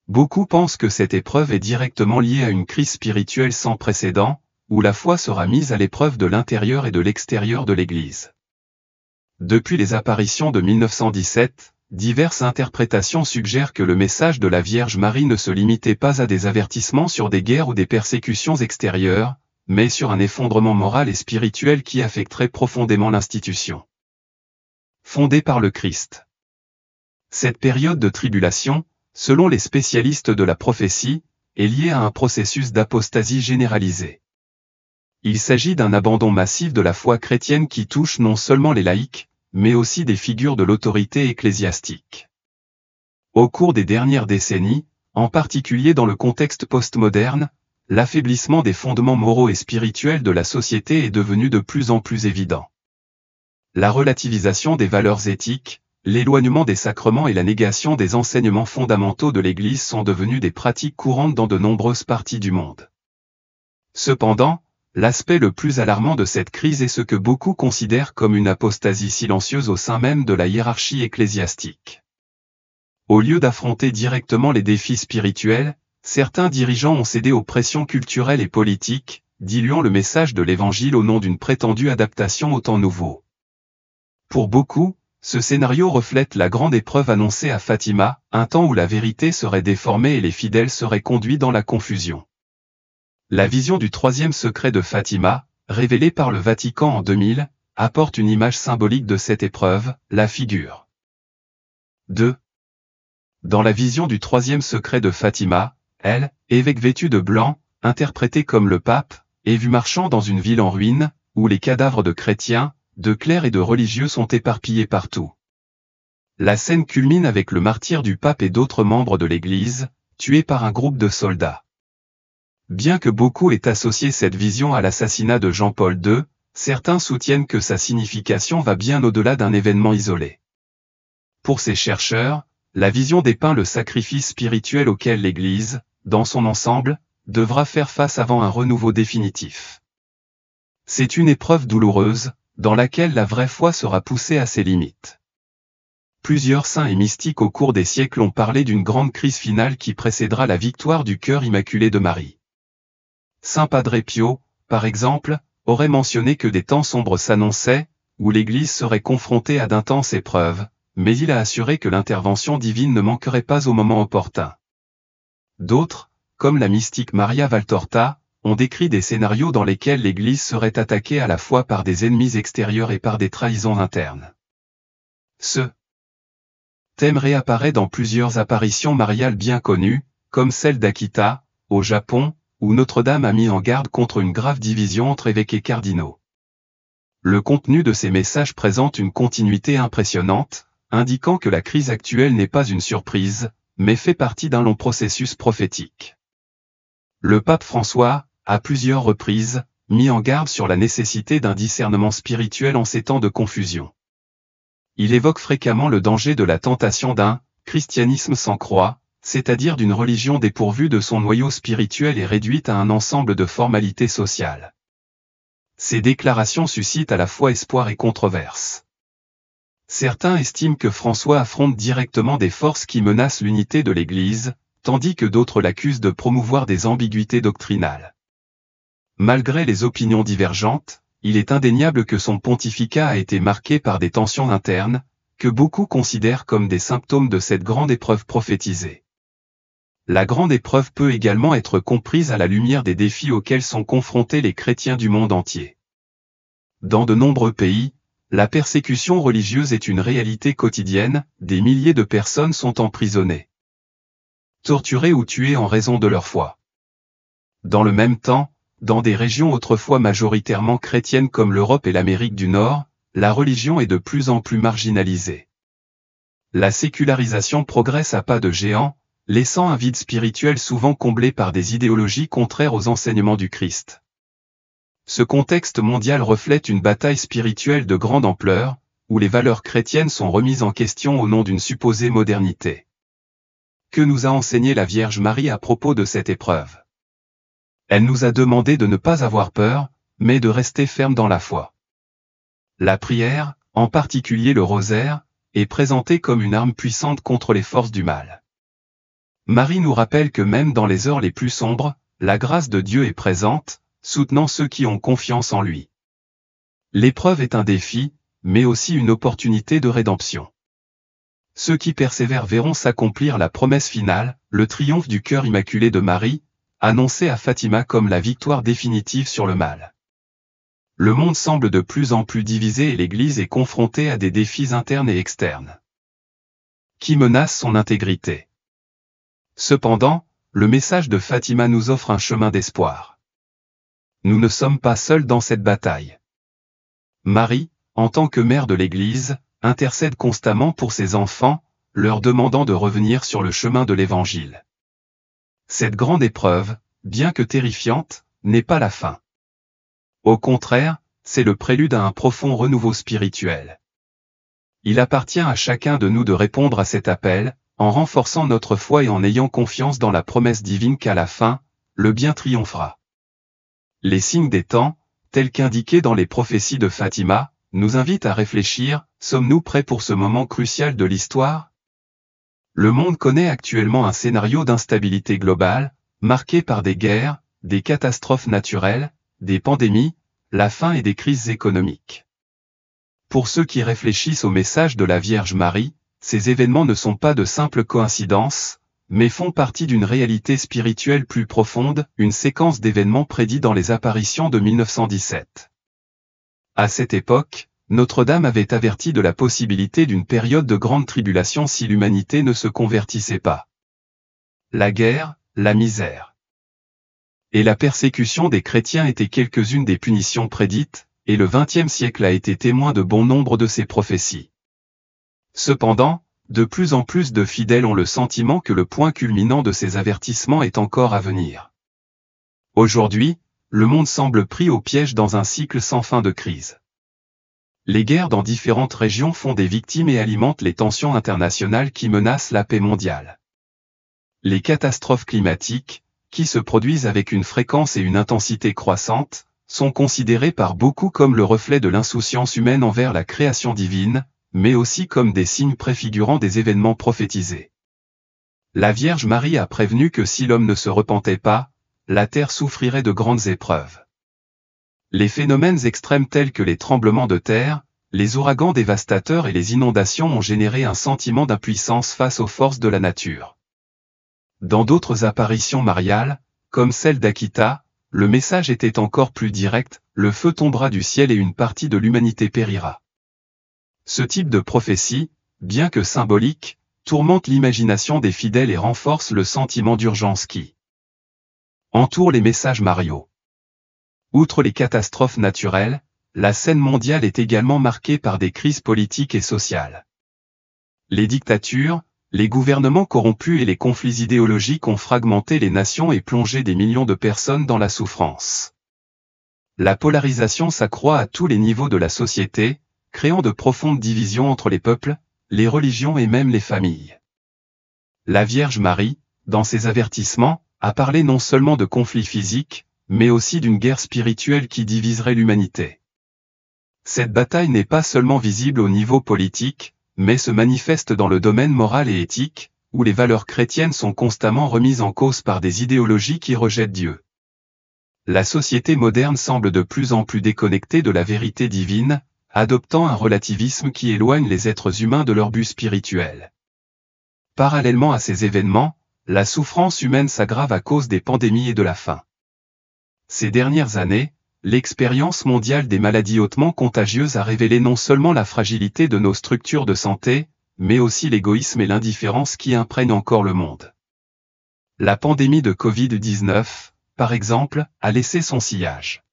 Beaucoup pensent que cette épreuve est directement liée à une crise spirituelle sans précédent, où la foi sera mise à l'épreuve de l'intérieur et de l'extérieur de l'Église. Depuis les apparitions de 1917, diverses interprétations suggèrent que le message de la Vierge Marie ne se limitait pas à des avertissements sur des guerres ou des persécutions extérieures, mais sur un effondrement moral et spirituel qui affecterait profondément l'institution fondée par le Christ. Cette période de tribulation, selon les spécialistes de la prophétie, est liée à un processus d'apostasie généralisée. Il s'agit d'un abandon massif de la foi chrétienne qui touche non seulement les laïcs, mais aussi des figures de l'autorité ecclésiastique. Au cours des dernières décennies, en particulier dans le contexte postmoderne, l'affaiblissement des fondements moraux et spirituels de la société est devenu de plus en plus évident. La relativisation des valeurs éthiques, l'éloignement des sacrements et la négation des enseignements fondamentaux de l'Église sont devenus des pratiques courantes dans de nombreuses parties du monde. Cependant, l'aspect le plus alarmant de cette crise est ce que beaucoup considèrent comme une apostasie silencieuse au sein même de la hiérarchie ecclésiastique. Au lieu d'affronter directement les défis spirituels, certains dirigeants ont cédé aux pressions culturelles et politiques, diluant le message de l'Évangile au nom d'une prétendue adaptation au temps nouveau. Pour beaucoup, ce scénario reflète la grande épreuve annoncée à Fatima, un temps où la vérité serait déformée et les fidèles seraient conduits dans la confusion. La vision du troisième secret de Fatima, révélée par le Vatican en 2000, apporte une image symbolique de cette épreuve, la figure 2. Dans la vision du troisième secret de Fatima, elle, évêque vêtue de blanc, interprétée comme le pape, est vue marchant dans une ville en ruine, où les cadavres de chrétiens, de clercs et de religieux sont éparpillés partout. La scène culmine avec le martyre du pape et d'autres membres de l'Église, tués par un groupe de soldats. Bien que beaucoup aient associé cette vision à l'assassinat de Jean-Paul II, certains soutiennent que sa signification va bien au-delà d'un événement isolé. Pour ces chercheurs, la vision dépeint le sacrifice spirituel auquel l'Église, dans son ensemble, devra faire face avant un renouveau définitif. C'est une épreuve douloureuse, dans laquelle la vraie foi sera poussée à ses limites. Plusieurs saints et mystiques au cours des siècles ont parlé d'une grande crise finale qui précédera la victoire du cœur immaculé de Marie. Saint Padre Pio, par exemple, aurait mentionné que des temps sombres s'annonçaient, où l'Église serait confrontée à d'intenses épreuves, mais il a assuré que l'intervention divine ne manquerait pas au moment opportun. D'autres, comme la mystique Maria Valtorta, ont décrit des scénarios dans lesquels l'Église serait attaquée à la fois par des ennemis extérieurs et par des trahisons internes. Ce thème réapparaît dans plusieurs apparitions mariales bien connues, comme celle d'Akita, au Japon, où Notre-Dame a mis en garde contre une grave division entre évêques et cardinaux. Le contenu de ces messages présente une continuité impressionnante, indiquant que la crise actuelle n'est pas une surprise, mais fait partie d'un long processus prophétique. Le pape François, à plusieurs reprises, mis en garde sur la nécessité d'un discernement spirituel en ces temps de confusion. Il évoque fréquemment le danger de la tentation d'un « christianisme sans croix », c'est-à-dire d'une religion dépourvue de son noyau spirituel et réduite à un ensemble de formalités sociales. Ces déclarations suscitent à la fois espoir et controverse. Certains estiment que François affronte directement des forces qui menacent l'unité de l'Église, tandis que d'autres l'accusent de promouvoir des ambiguïtés doctrinales. Malgré les opinions divergentes, il est indéniable que son pontificat a été marqué par des tensions internes, que beaucoup considèrent comme des symptômes de cette grande épreuve prophétisée. La grande épreuve peut également être comprise à la lumière des défis auxquels sont confrontés les chrétiens du monde entier. Dans de nombreux pays, la persécution religieuse est une réalité quotidienne, des milliers de personnes sont emprisonnées, torturées ou tuées en raison de leur foi. Dans le même temps, dans des régions autrefois majoritairement chrétiennes comme l'Europe et l'Amérique du Nord, la religion est de plus en plus marginalisée. La sécularisation progresse à pas de géant, laissant un vide spirituel souvent comblé par des idéologies contraires aux enseignements du Christ. Ce contexte mondial reflète une bataille spirituelle de grande ampleur, où les valeurs chrétiennes sont remises en question au nom d'une supposée modernité. Que nous a enseigné la Vierge Marie à propos de cette épreuve? Elle nous a demandé de ne pas avoir peur, mais de rester ferme dans la foi. La prière, en particulier le rosaire, est présentée comme une arme puissante contre les forces du mal. Marie nous rappelle que même dans les heures les plus sombres, la grâce de Dieu est présente, soutenant ceux qui ont confiance en lui. L'épreuve est un défi, mais aussi une opportunité de rédemption. Ceux qui persévèrent verront s'accomplir la promesse finale, le triomphe du cœur immaculé de Marie, annoncé à Fatima comme la victoire définitive sur le mal. Le monde semble de plus en plus divisé et l'Église est confrontée à des défis internes et externes qui menacent son intégrité. Cependant, le message de Fatima nous offre un chemin d'espoir. Nous ne sommes pas seuls dans cette bataille. Marie, en tant que mère de l'Église, intercède constamment pour ses enfants, leur demandant de revenir sur le chemin de l'Évangile. Cette grande épreuve, bien que terrifiante, n'est pas la fin. Au contraire, c'est le prélude à un profond renouveau spirituel. Il appartient à chacun de nous de répondre à cet appel, en renforçant notre foi et en ayant confiance dans la promesse divine qu'à la fin, le bien triomphera. Les signes des temps, tels qu'indiqués dans les prophéties de Fatima, nous invitent à réfléchir, sommes-nous prêts pour ce moment crucial de l'histoire? Le monde connaît actuellement un scénario d'instabilité globale, marqué par des guerres, des catastrophes naturelles, des pandémies, la faim et des crises économiques. Pour ceux qui réfléchissent au message de la Vierge Marie, ces événements ne sont pas de simples coïncidences, mais font partie d'une réalité spirituelle plus profonde, une séquence d'événements prédits dans les apparitions de 1917. À cette époque, Notre-Dame avait averti de la possibilité d'une période de grande tribulation si l'humanité ne se convertissait pas. La guerre, la misère et la persécution des chrétiens étaient quelques-unes des punitions prédites, et le XXe siècle a été témoin de bon nombre de ces prophéties. Cependant, de plus en plus de fidèles ont le sentiment que le point culminant de ces avertissements est encore à venir. Aujourd'hui, le monde semble pris au piège dans un cycle sans fin de crise. Les guerres dans différentes régions font des victimes et alimentent les tensions internationales qui menacent la paix mondiale. Les catastrophes climatiques, qui se produisent avec une fréquence et une intensité croissantes, sont considérées par beaucoup comme le reflet de l'insouciance humaine envers la création divine, mais aussi comme des signes préfigurant des événements prophétisés. La Vierge Marie a prévenu que si l'homme ne se repentait pas, la terre souffrirait de grandes épreuves. Les phénomènes extrêmes tels que les tremblements de terre, les ouragans dévastateurs et les inondations ont généré un sentiment d'impuissance face aux forces de la nature. Dans d'autres apparitions mariales, comme celle d'Akita, le message était encore plus direct, le feu tombera du ciel et une partie de l'humanité périra. Ce type de prophétie, bien que symbolique, tourmente l'imagination des fidèles et renforce le sentiment d'urgence qui entoure les messages mariaux. Outre les catastrophes naturelles, la scène mondiale est également marquée par des crises politiques et sociales. Les dictatures, les gouvernements corrompus et les conflits idéologiques ont fragmenté les nations et plongé des millions de personnes dans la souffrance. La polarisation s'accroît à tous les niveaux de la société, créant de profondes divisions entre les peuples, les religions et même les familles. La Vierge Marie, dans ses avertissements, a parlé non seulement de conflits physiques, mais aussi d'une guerre spirituelle qui diviserait l'humanité. Cette bataille n'est pas seulement visible au niveau politique, mais se manifeste dans le domaine moral et éthique, où les valeurs chrétiennes sont constamment remises en cause par des idéologies qui rejettent Dieu. La société moderne semble de plus en plus déconnectée de la vérité divine, adoptant un relativisme qui éloigne les êtres humains de leur but spirituel. Parallèlement à ces événements, la souffrance humaine s'aggrave à cause des pandémies et de la faim. Ces dernières années, l'expérience mondiale des maladies hautement contagieuses a révélé non seulement la fragilité de nos structures de santé, mais aussi l'égoïsme et l'indifférence qui imprègnent encore le monde. La pandémie de Covid-19, par exemple, a laissé son sillage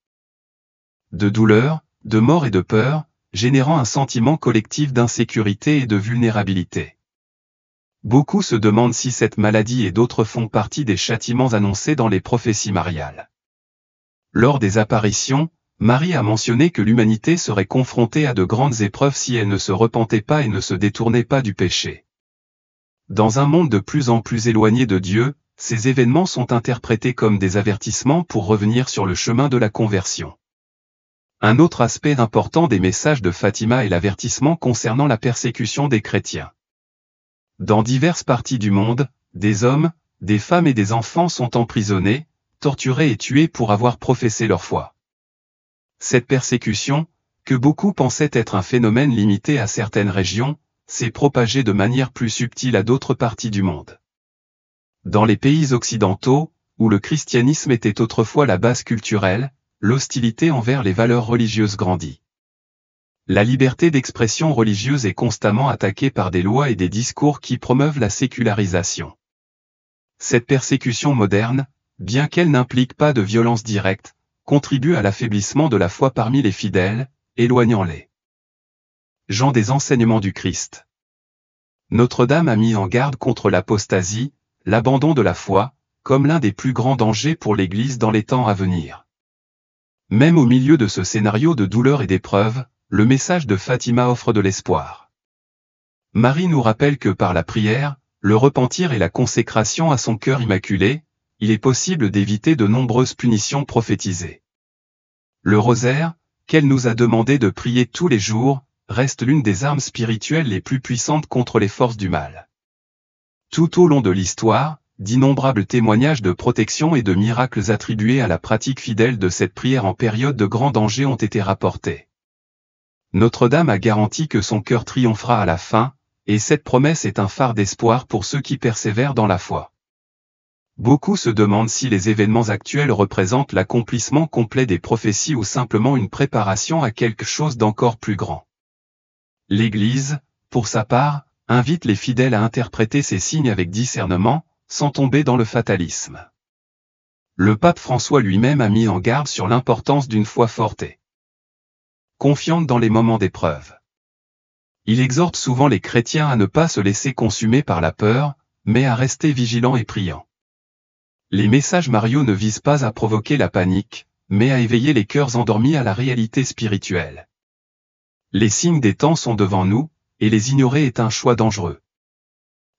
de douleur, de mort et de peur, générant un sentiment collectif d'insécurité et de vulnérabilité. Beaucoup se demandent si cette maladie et d'autres font partie des châtiments annoncés dans les prophéties mariales. Lors des apparitions, Marie a mentionné que l'humanité serait confrontée à de grandes épreuves si elle ne se repentait pas et ne se détournait pas du péché. Dans un monde de plus en plus éloigné de Dieu, ces événements sont interprétés comme des avertissements pour revenir sur le chemin de la conversion. Un autre aspect important des messages de Fatima est l'avertissement concernant la persécution des chrétiens. Dans diverses parties du monde, des hommes, des femmes et des enfants sont emprisonnés, torturés et tués pour avoir professé leur foi. Cette persécution, que beaucoup pensaient être un phénomène limité à certaines régions, s'est propagée de manière plus subtile à d'autres parties du monde. Dans les pays occidentaux, où le christianisme était autrefois la base culturelle, l'hostilité envers les valeurs religieuses grandit. La liberté d'expression religieuse est constamment attaquée par des lois et des discours qui promeuvent la sécularisation. Cette persécution moderne, bien qu'elle n'implique pas de violence directe, contribue à l'affaiblissement de la foi parmi les fidèles, éloignant-les gens des enseignements du Christ. Notre-Dame a mis en garde contre l'apostasie, l'abandon de la foi, comme l'un des plus grands dangers pour l'Église dans les temps à venir. Même au milieu de ce scénario de douleur et d'épreuve, le message de Fatima offre de l'espoir. Marie nous rappelle que par la prière, le repentir et la consécration à son cœur immaculé, il est possible d'éviter de nombreuses punitions prophétisées. Le rosaire, qu'elle nous a demandé de prier tous les jours, reste l'une des armes spirituelles les plus puissantes contre les forces du mal. Tout au long de l'histoire, d'innombrables témoignages de protection et de miracles attribués à la pratique fidèle de cette prière en période de grand danger ont été rapportés. Notre-Dame a garanti que son cœur triomphera à la fin, et cette promesse est un phare d'espoir pour ceux qui persévèrent dans la foi. Beaucoup se demandent si les événements actuels représentent l'accomplissement complet des prophéties ou simplement une préparation à quelque chose d'encore plus grand. L'Église, pour sa part, invite les fidèles à interpréter ces signes avec discernement, sans tomber dans le fatalisme. Le pape François lui-même a mis en garde sur l'importance d'une foi forte et confiante dans les moments d'épreuve. Il exhorte souvent les chrétiens à ne pas se laisser consumer par la peur, mais à rester vigilants et priants. Les messages mariaux ne visent pas à provoquer la panique, mais à éveiller les cœurs endormis à la réalité spirituelle. Les signes des temps sont devant nous, et les ignorer est un choix dangereux.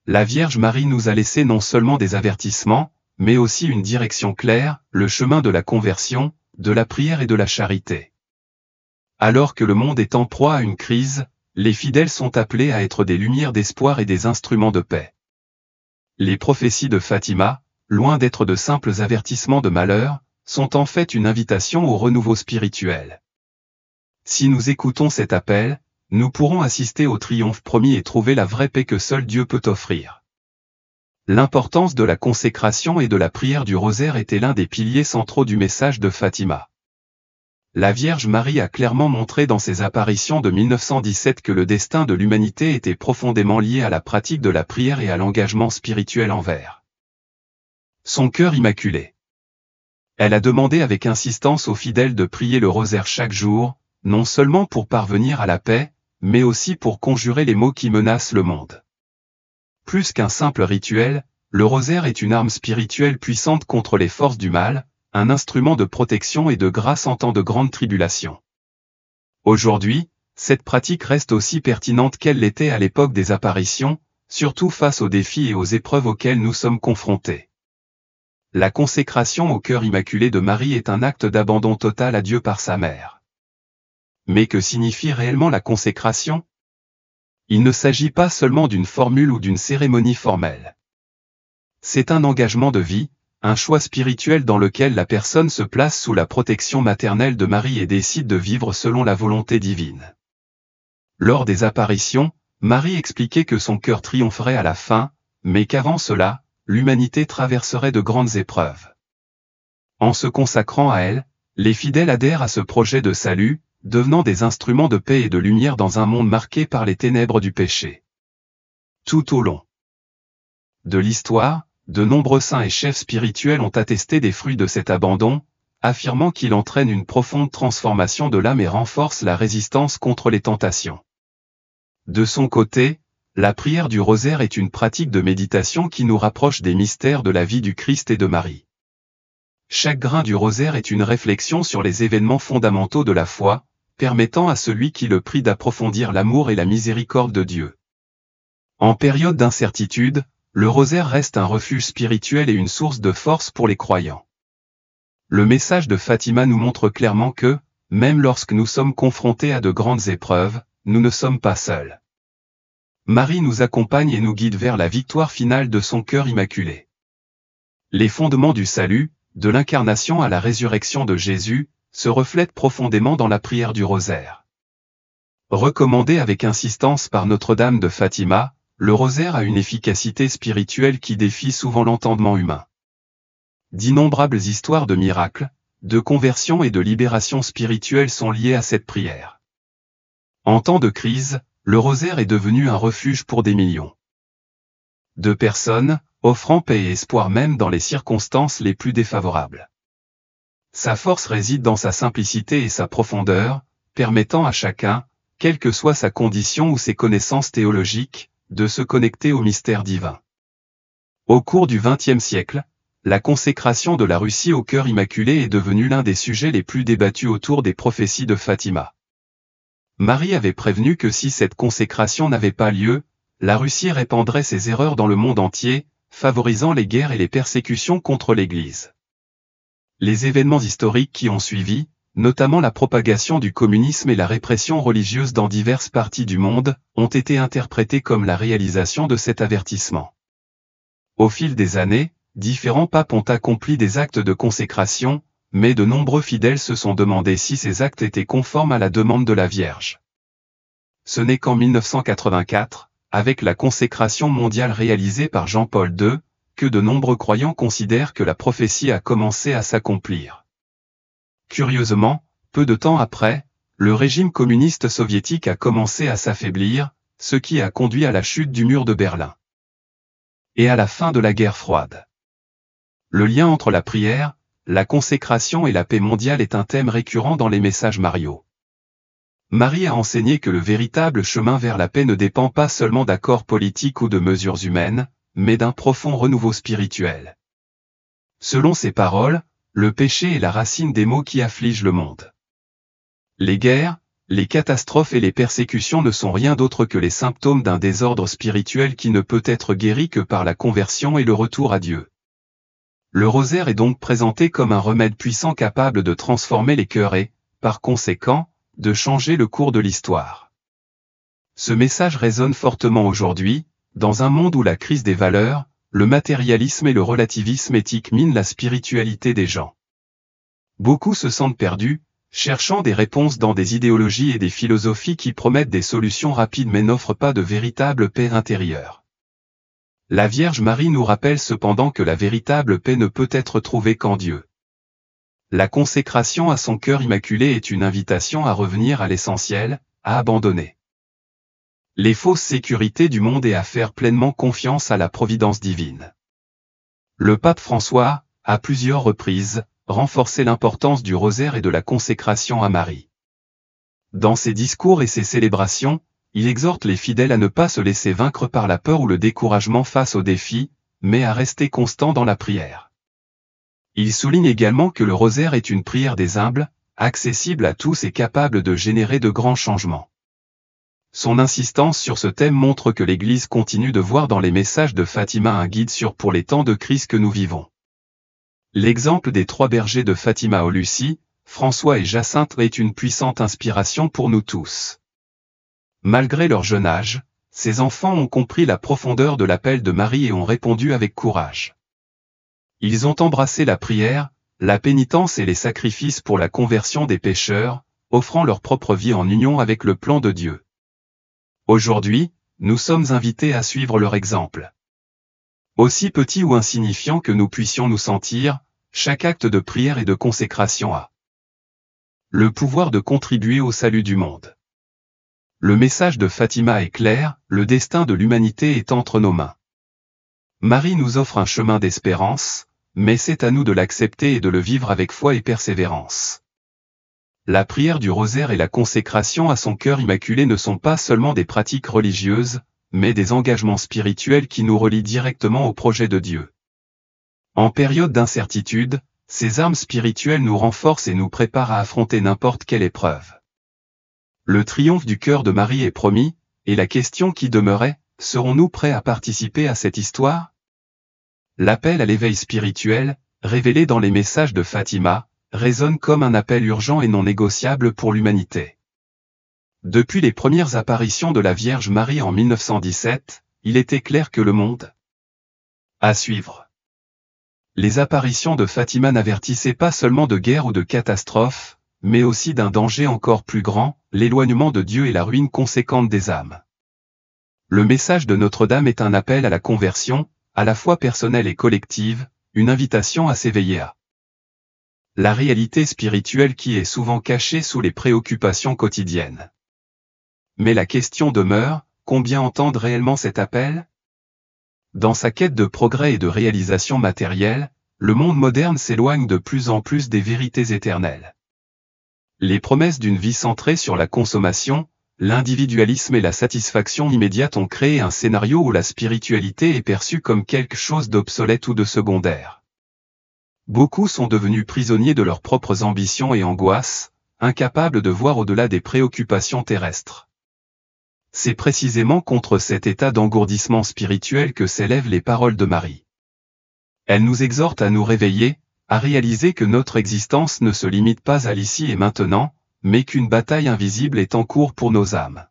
La Vierge Marie nous a laissé non seulement des avertissements, mais aussi une direction claire, le chemin de la conversion, de la prière et de la charité. Alors que le monde est en proie à une crise, les fidèles sont appelés à être des lumières d'espoir et des instruments de paix. Les prophéties de Fatima, loin d'être de simples avertissements de malheur, sont en fait une invitation au renouveau spirituel. Si nous écoutons cet appel, nous pourrons assister au triomphe promis et trouver la vraie paix que seul Dieu peut offrir. L'importance de la consécration et de la prière du rosaire était l'un des piliers centraux du message de Fatima. La Vierge Marie a clairement montré dans ses apparitions de 1917 que le destin de l'humanité était profondément lié à la pratique de la prière et à l'engagement spirituel envers son cœur immaculé. Elle a demandé avec insistance aux fidèles de prier le rosaire chaque jour, non seulement pour parvenir à la paix, mais aussi pour conjurer les maux qui menacent le monde. Plus qu'un simple rituel, le rosaire est une arme spirituelle puissante contre les forces du mal, un instrument de protection et de grâce en temps de grande tribulation. Aujourd'hui, cette pratique reste aussi pertinente qu'elle l'était à l'époque des apparitions, surtout face aux défis et aux épreuves auxquelles nous sommes confrontés. La consécration au cœur immaculé de Marie est un acte d'abandon total à Dieu par sa mère. Mais que signifie réellement la consécration? Il ne s'agit pas seulement d'une formule ou d'une cérémonie formelle. C'est un engagement de vie, un choix spirituel dans lequel la personne se place sous la protection maternelle de Marie et décide de vivre selon la volonté divine. Lors des apparitions, Marie expliquait que son cœur triompherait à la fin, mais qu'avant cela, l'humanité traverserait de grandes épreuves. En se consacrant à elle, les fidèles adhèrent à ce projet de salut, devenant des instruments de paix et de lumière dans un monde marqué par les ténèbres du péché. Tout au long de l'histoire, de nombreux saints et chefs spirituels ont attesté des fruits de cet abandon, affirmant qu'il entraîne une profonde transformation de l'âme et renforce la résistance contre les tentations. De son côté, la prière du rosaire est une pratique de méditation qui nous rapproche des mystères de la vie du Christ et de Marie. Chaque grain du rosaire est une réflexion sur les événements fondamentaux de la foi, permettant à celui qui le prie d'approfondir l'amour et la miséricorde de Dieu. En période d'incertitude, le rosaire reste un refuge spirituel et une source de force pour les croyants. Le message de Fatima nous montre clairement que, même lorsque nous sommes confrontés à de grandes épreuves, nous ne sommes pas seuls. Marie nous accompagne et nous guide vers la victoire finale de son cœur immaculé. Les fondements du salut, de l'incarnation à la résurrection de Jésus, se reflètent profondément dans la prière du rosaire. Recommandé avec insistance par Notre-Dame de Fatima, le rosaire a une efficacité spirituelle qui défie souvent l'entendement humain. D'innombrables histoires de miracles, de conversion et de libération spirituelle sont liées à cette prière. En temps de crise, le rosaire est devenu un refuge pour des millions de personnes, offrant paix et espoir même dans les circonstances les plus défavorables. Sa force réside dans sa simplicité et sa profondeur, permettant à chacun, quelle que soit sa condition ou ses connaissances théologiques, de se connecter au mystère divin. Au cours du XXe siècle, la consécration de la Russie au cœur immaculé est devenue l'un des sujets les plus débattus autour des prophéties de Fatima. Marie avait prévenu que si cette consécration n'avait pas lieu, la Russie répandrait ses erreurs dans le monde entier, favorisant les guerres et les persécutions contre l'Église. Les événements historiques qui ont suivi, notamment la propagation du communisme et la répression religieuse dans diverses parties du monde, ont été interprétés comme la réalisation de cet avertissement. Au fil des années, différents papes ont accompli des actes de consécration, mais de nombreux fidèles se sont demandé si ces actes étaient conformes à la demande de la Vierge. Ce n'est qu'en 1984, avec la consécration mondiale réalisée par Jean-Paul II, que de nombreux croyants considèrent que la prophétie a commencé à s'accomplir. Curieusement, peu de temps après, le régime communiste soviétique a commencé à s'affaiblir, ce qui a conduit à la chute du mur de Berlin. Et à la fin de la guerre froide. Le lien entre la prière, la consécration et la paix mondiale est un thème récurrent dans les messages mariaux. Marie a enseigné que le véritable chemin vers la paix ne dépend pas seulement d'accords politiques ou de mesures humaines, mais d'un profond renouveau spirituel. Selon ses paroles, le péché est la racine des maux qui affligent le monde. Les guerres, les catastrophes et les persécutions ne sont rien d'autre que les symptômes d'un désordre spirituel qui ne peut être guéri que par la conversion et le retour à Dieu. Le rosaire est donc présenté comme un remède puissant capable de transformer les cœurs et, par conséquent, de changer le cours de l'histoire. Ce message résonne fortement aujourd'hui, dans un monde où la crise des valeurs, le matérialisme et le relativisme éthique minent la spiritualité des gens. Beaucoup se sentent perdus, cherchant des réponses dans des idéologies et des philosophies qui promettent des solutions rapides mais n'offrent pas de véritable paix intérieure. La Vierge Marie nous rappelle cependant que la véritable paix ne peut être trouvée qu'en Dieu. La consécration à son cœur immaculé est une invitation à revenir à l'essentiel, à abandonner les fausses sécurités du monde et à faire pleinement confiance à la providence divine. Le pape François, à plusieurs reprises, renforçait l'importance du rosaire et de la consécration à Marie. Dans ses discours et ses célébrations, il exhorte les fidèles à ne pas se laisser vaincre par la peur ou le découragement face aux défis, mais à rester constants dans la prière. Il souligne également que le rosaire est une prière des humbles, accessible à tous et capable de générer de grands changements. Son insistance sur ce thème montre que l'Église continue de voir dans les messages de Fatima un guide sûr pour les temps de crise que nous vivons. L'exemple des 3 bergers de Fatima au Lucie, François et Jacinthe est une puissante inspiration pour nous tous. Malgré leur jeune âge, ces enfants ont compris la profondeur de l'appel de Marie et ont répondu avec courage. Ils ont embrassé la prière, la pénitence et les sacrifices pour la conversion des pécheurs, offrant leur propre vie en union avec le plan de Dieu. Aujourd'hui, nous sommes invités à suivre leur exemple. Aussi petit ou insignifiant que nous puissions nous sentir, chaque acte de prière et de consécration a le pouvoir de contribuer au salut du monde. Le message de Fatima est clair, le destin de l'humanité est entre nos mains. Marie nous offre un chemin d'espérance, mais c'est à nous de l'accepter et de le vivre avec foi et persévérance. La prière du rosaire et la consécration à son cœur immaculé ne sont pas seulement des pratiques religieuses, mais des engagements spirituels qui nous relient directement au projet de Dieu. En période d'incertitude, ces armes spirituelles nous renforcent et nous préparent à affronter n'importe quelle épreuve. Le triomphe du cœur de Marie est promis, et la question qui demeurait, serons-nous prêts à participer à cette histoire? L'appel à l'éveil spirituel, révélé dans les messages de Fatima, résonne comme un appel urgent et non négociable pour l'humanité. Depuis les premières apparitions de la Vierge Marie en 1917, il était clair que le monde à suivre. Les apparitions de Fatima n'avertissaient pas seulement de guerre ou de catastrophe, mais aussi d'un danger encore plus grand, l'éloignement de Dieu et la ruine conséquente des âmes. Le message de Notre-Dame est un appel à la conversion, à la fois personnelle et collective, une invitation à s'éveiller à la réalité spirituelle qui est souvent cachée sous les préoccupations quotidiennes. Mais la question demeure, combien entendent réellement cet appel? Dans sa quête de progrès et de réalisation matérielle, le monde moderne s'éloigne de plus en plus des vérités éternelles. Les promesses d'une vie centrée sur la consommation, l'individualisme et la satisfaction immédiate ont créé un scénario où la spiritualité est perçue comme quelque chose d'obsolète ou de secondaire. Beaucoup sont devenus prisonniers de leurs propres ambitions et angoisses, incapables de voir au-delà des préoccupations terrestres. C'est précisément contre cet état d'engourdissement spirituel que s'élèvent les paroles de Marie. Elle nous exhorte à nous réveiller, à réaliser que notre existence ne se limite pas à l'ici et maintenant, mais qu'une bataille invisible est en cours pour nos âmes.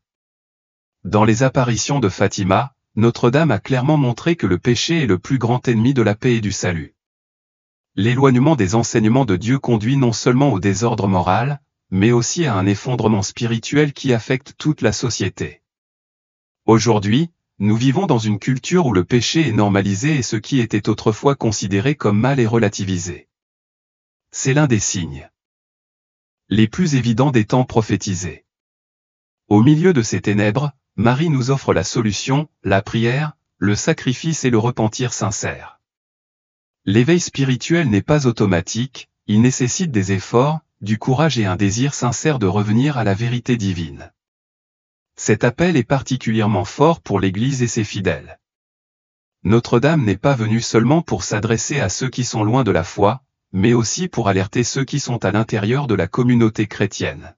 Dans les apparitions de Fatima, Notre-Dame a clairement montré que le péché est le plus grand ennemi de la paix et du salut. L'éloignement des enseignements de Dieu conduit non seulement au désordre moral, mais aussi à un effondrement spirituel qui affecte toute la société. Aujourd'hui, nous vivons dans une culture où le péché est normalisé et ce qui était autrefois considéré comme mal est relativisé. C'est l'un des signes les plus évidents des temps prophétisés. Au milieu de ces ténèbres, Marie nous offre la solution, la prière, le sacrifice et le repentir sincère. L'éveil spirituel n'est pas automatique, il nécessite des efforts, du courage et un désir sincère de revenir à la vérité divine. Cet appel est particulièrement fort pour l'Église et ses fidèles. Notre-Dame n'est pas venue seulement pour s'adresser à ceux qui sont loin de la foi, mais aussi pour alerter ceux qui sont à l'intérieur de la communauté chrétienne.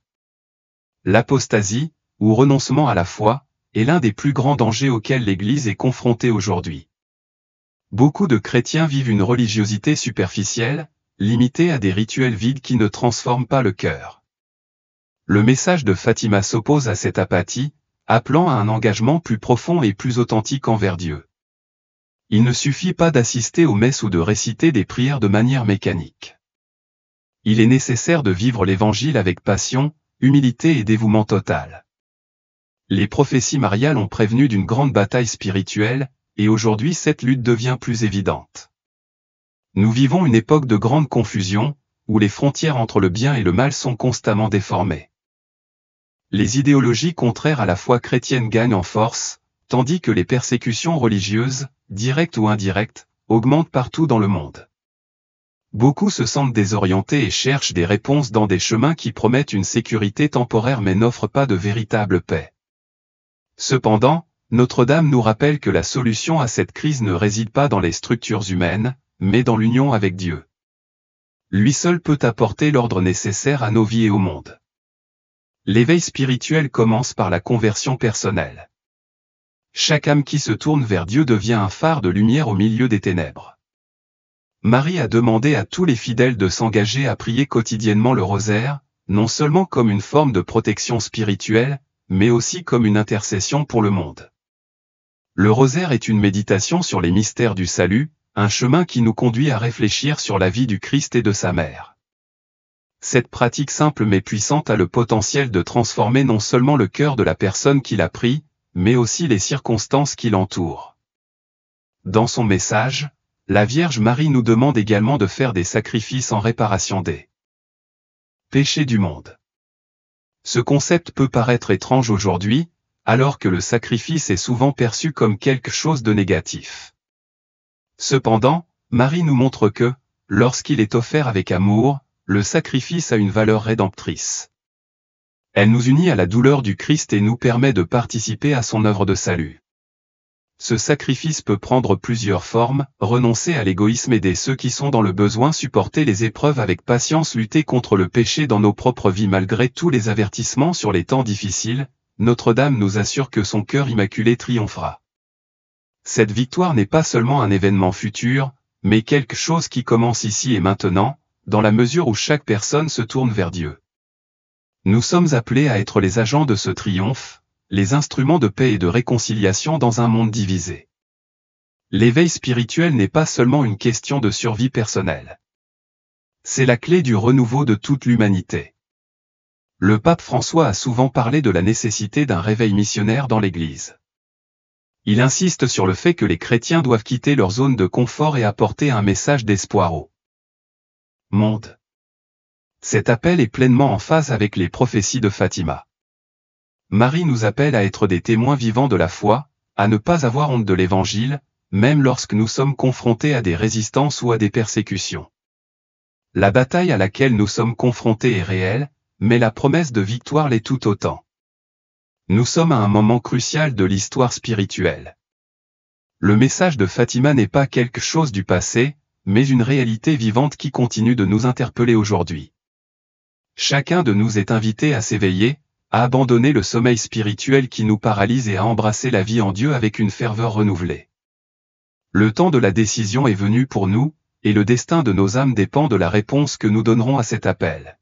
L'apostasie, ou renoncement à la foi, est l'un des plus grands dangers auxquels l'Église est confrontée aujourd'hui. Beaucoup de chrétiens vivent une religiosité superficielle, limitée à des rituels vides qui ne transforment pas le cœur. Le message de Fatima s'oppose à cette apathie, appelant à un engagement plus profond et plus authentique envers Dieu. Il ne suffit pas d'assister aux messes ou de réciter des prières de manière mécanique. Il est nécessaire de vivre l'Évangile avec passion, humilité et dévouement total. Les prophéties mariales ont prévenu d'une grande bataille spirituelle, et aujourd'hui cette lutte devient plus évidente. Nous vivons une époque de grande confusion, où les frontières entre le bien et le mal sont constamment déformées. Les idéologies contraires à la foi chrétienne gagnent en force, tandis que les persécutions religieuses, directes ou indirectes, augmentent partout dans le monde. Beaucoup se sentent désorientés et cherchent des réponses dans des chemins qui promettent une sécurité temporaire mais n'offrent pas de véritable paix. Cependant, Notre-Dame nous rappelle que la solution à cette crise ne réside pas dans les structures humaines, mais dans l'union avec Dieu. Lui seul peut apporter l'ordre nécessaire à nos vies et au monde. L'éveil spirituel commence par la conversion personnelle. Chaque âme qui se tourne vers Dieu devient un phare de lumière au milieu des ténèbres. Marie a demandé à tous les fidèles de s'engager à prier quotidiennement le rosaire, non seulement comme une forme de protection spirituelle, mais aussi comme une intercession pour le monde. Le rosaire est une méditation sur les mystères du salut, un chemin qui nous conduit à réfléchir sur la vie du Christ et de sa mère. Cette pratique simple mais puissante a le potentiel de transformer non seulement le cœur de la personne qui la prie, mais aussi les circonstances qui l'entourent. Dans son message, la Vierge Marie nous demande également de faire des sacrifices en réparation des péchés du monde. Ce concept peut paraître étrange aujourd'hui, alors que le sacrifice est souvent perçu comme quelque chose de négatif. Cependant, Marie nous montre que, lorsqu'il est offert avec amour, le sacrifice a une valeur rédemptrice. Elle nous unit à la douleur du Christ et nous permet de participer à son œuvre de salut. Ce sacrifice peut prendre plusieurs formes, renoncer à l'égoïsme, aider ceux qui sont dans le besoin, supporter les épreuves avec patience, lutter contre le péché dans nos propres vies malgré tous les avertissements sur les temps difficiles. Notre-Dame nous assure que son cœur immaculé triomphera. Cette victoire n'est pas seulement un événement futur, mais quelque chose qui commence ici et maintenant, dans la mesure où chaque personne se tourne vers Dieu. Nous sommes appelés à être les agents de ce triomphe, les instruments de paix et de réconciliation dans un monde divisé. L'éveil spirituel n'est pas seulement une question de survie personnelle. C'est la clé du renouveau de toute l'humanité. Le pape François a souvent parlé de la nécessité d'un réveil missionnaire dans l'Église. Il insiste sur le fait que les chrétiens doivent quitter leur zone de confort et apporter un message d'espoir au monde. Cet appel est pleinement en phase avec les prophéties de Fatima. Marie nous appelle à être des témoins vivants de la foi, à ne pas avoir honte de l'Évangile, même lorsque nous sommes confrontés à des résistances ou à des persécutions. La bataille à laquelle nous sommes confrontés est réelle, mais la promesse de victoire l'est tout autant. Nous sommes à un moment crucial de l'histoire spirituelle. Le message de Fatima n'est pas quelque chose du passé, mais une réalité vivante qui continue de nous interpeller aujourd'hui. Chacun de nous est invité à s'éveiller, à abandonner le sommeil spirituel qui nous paralyse et à embrasser la vie en Dieu avec une ferveur renouvelée. Le temps de la décision est venu pour nous, et le destin de nos âmes dépend de la réponse que nous donnerons à cet appel.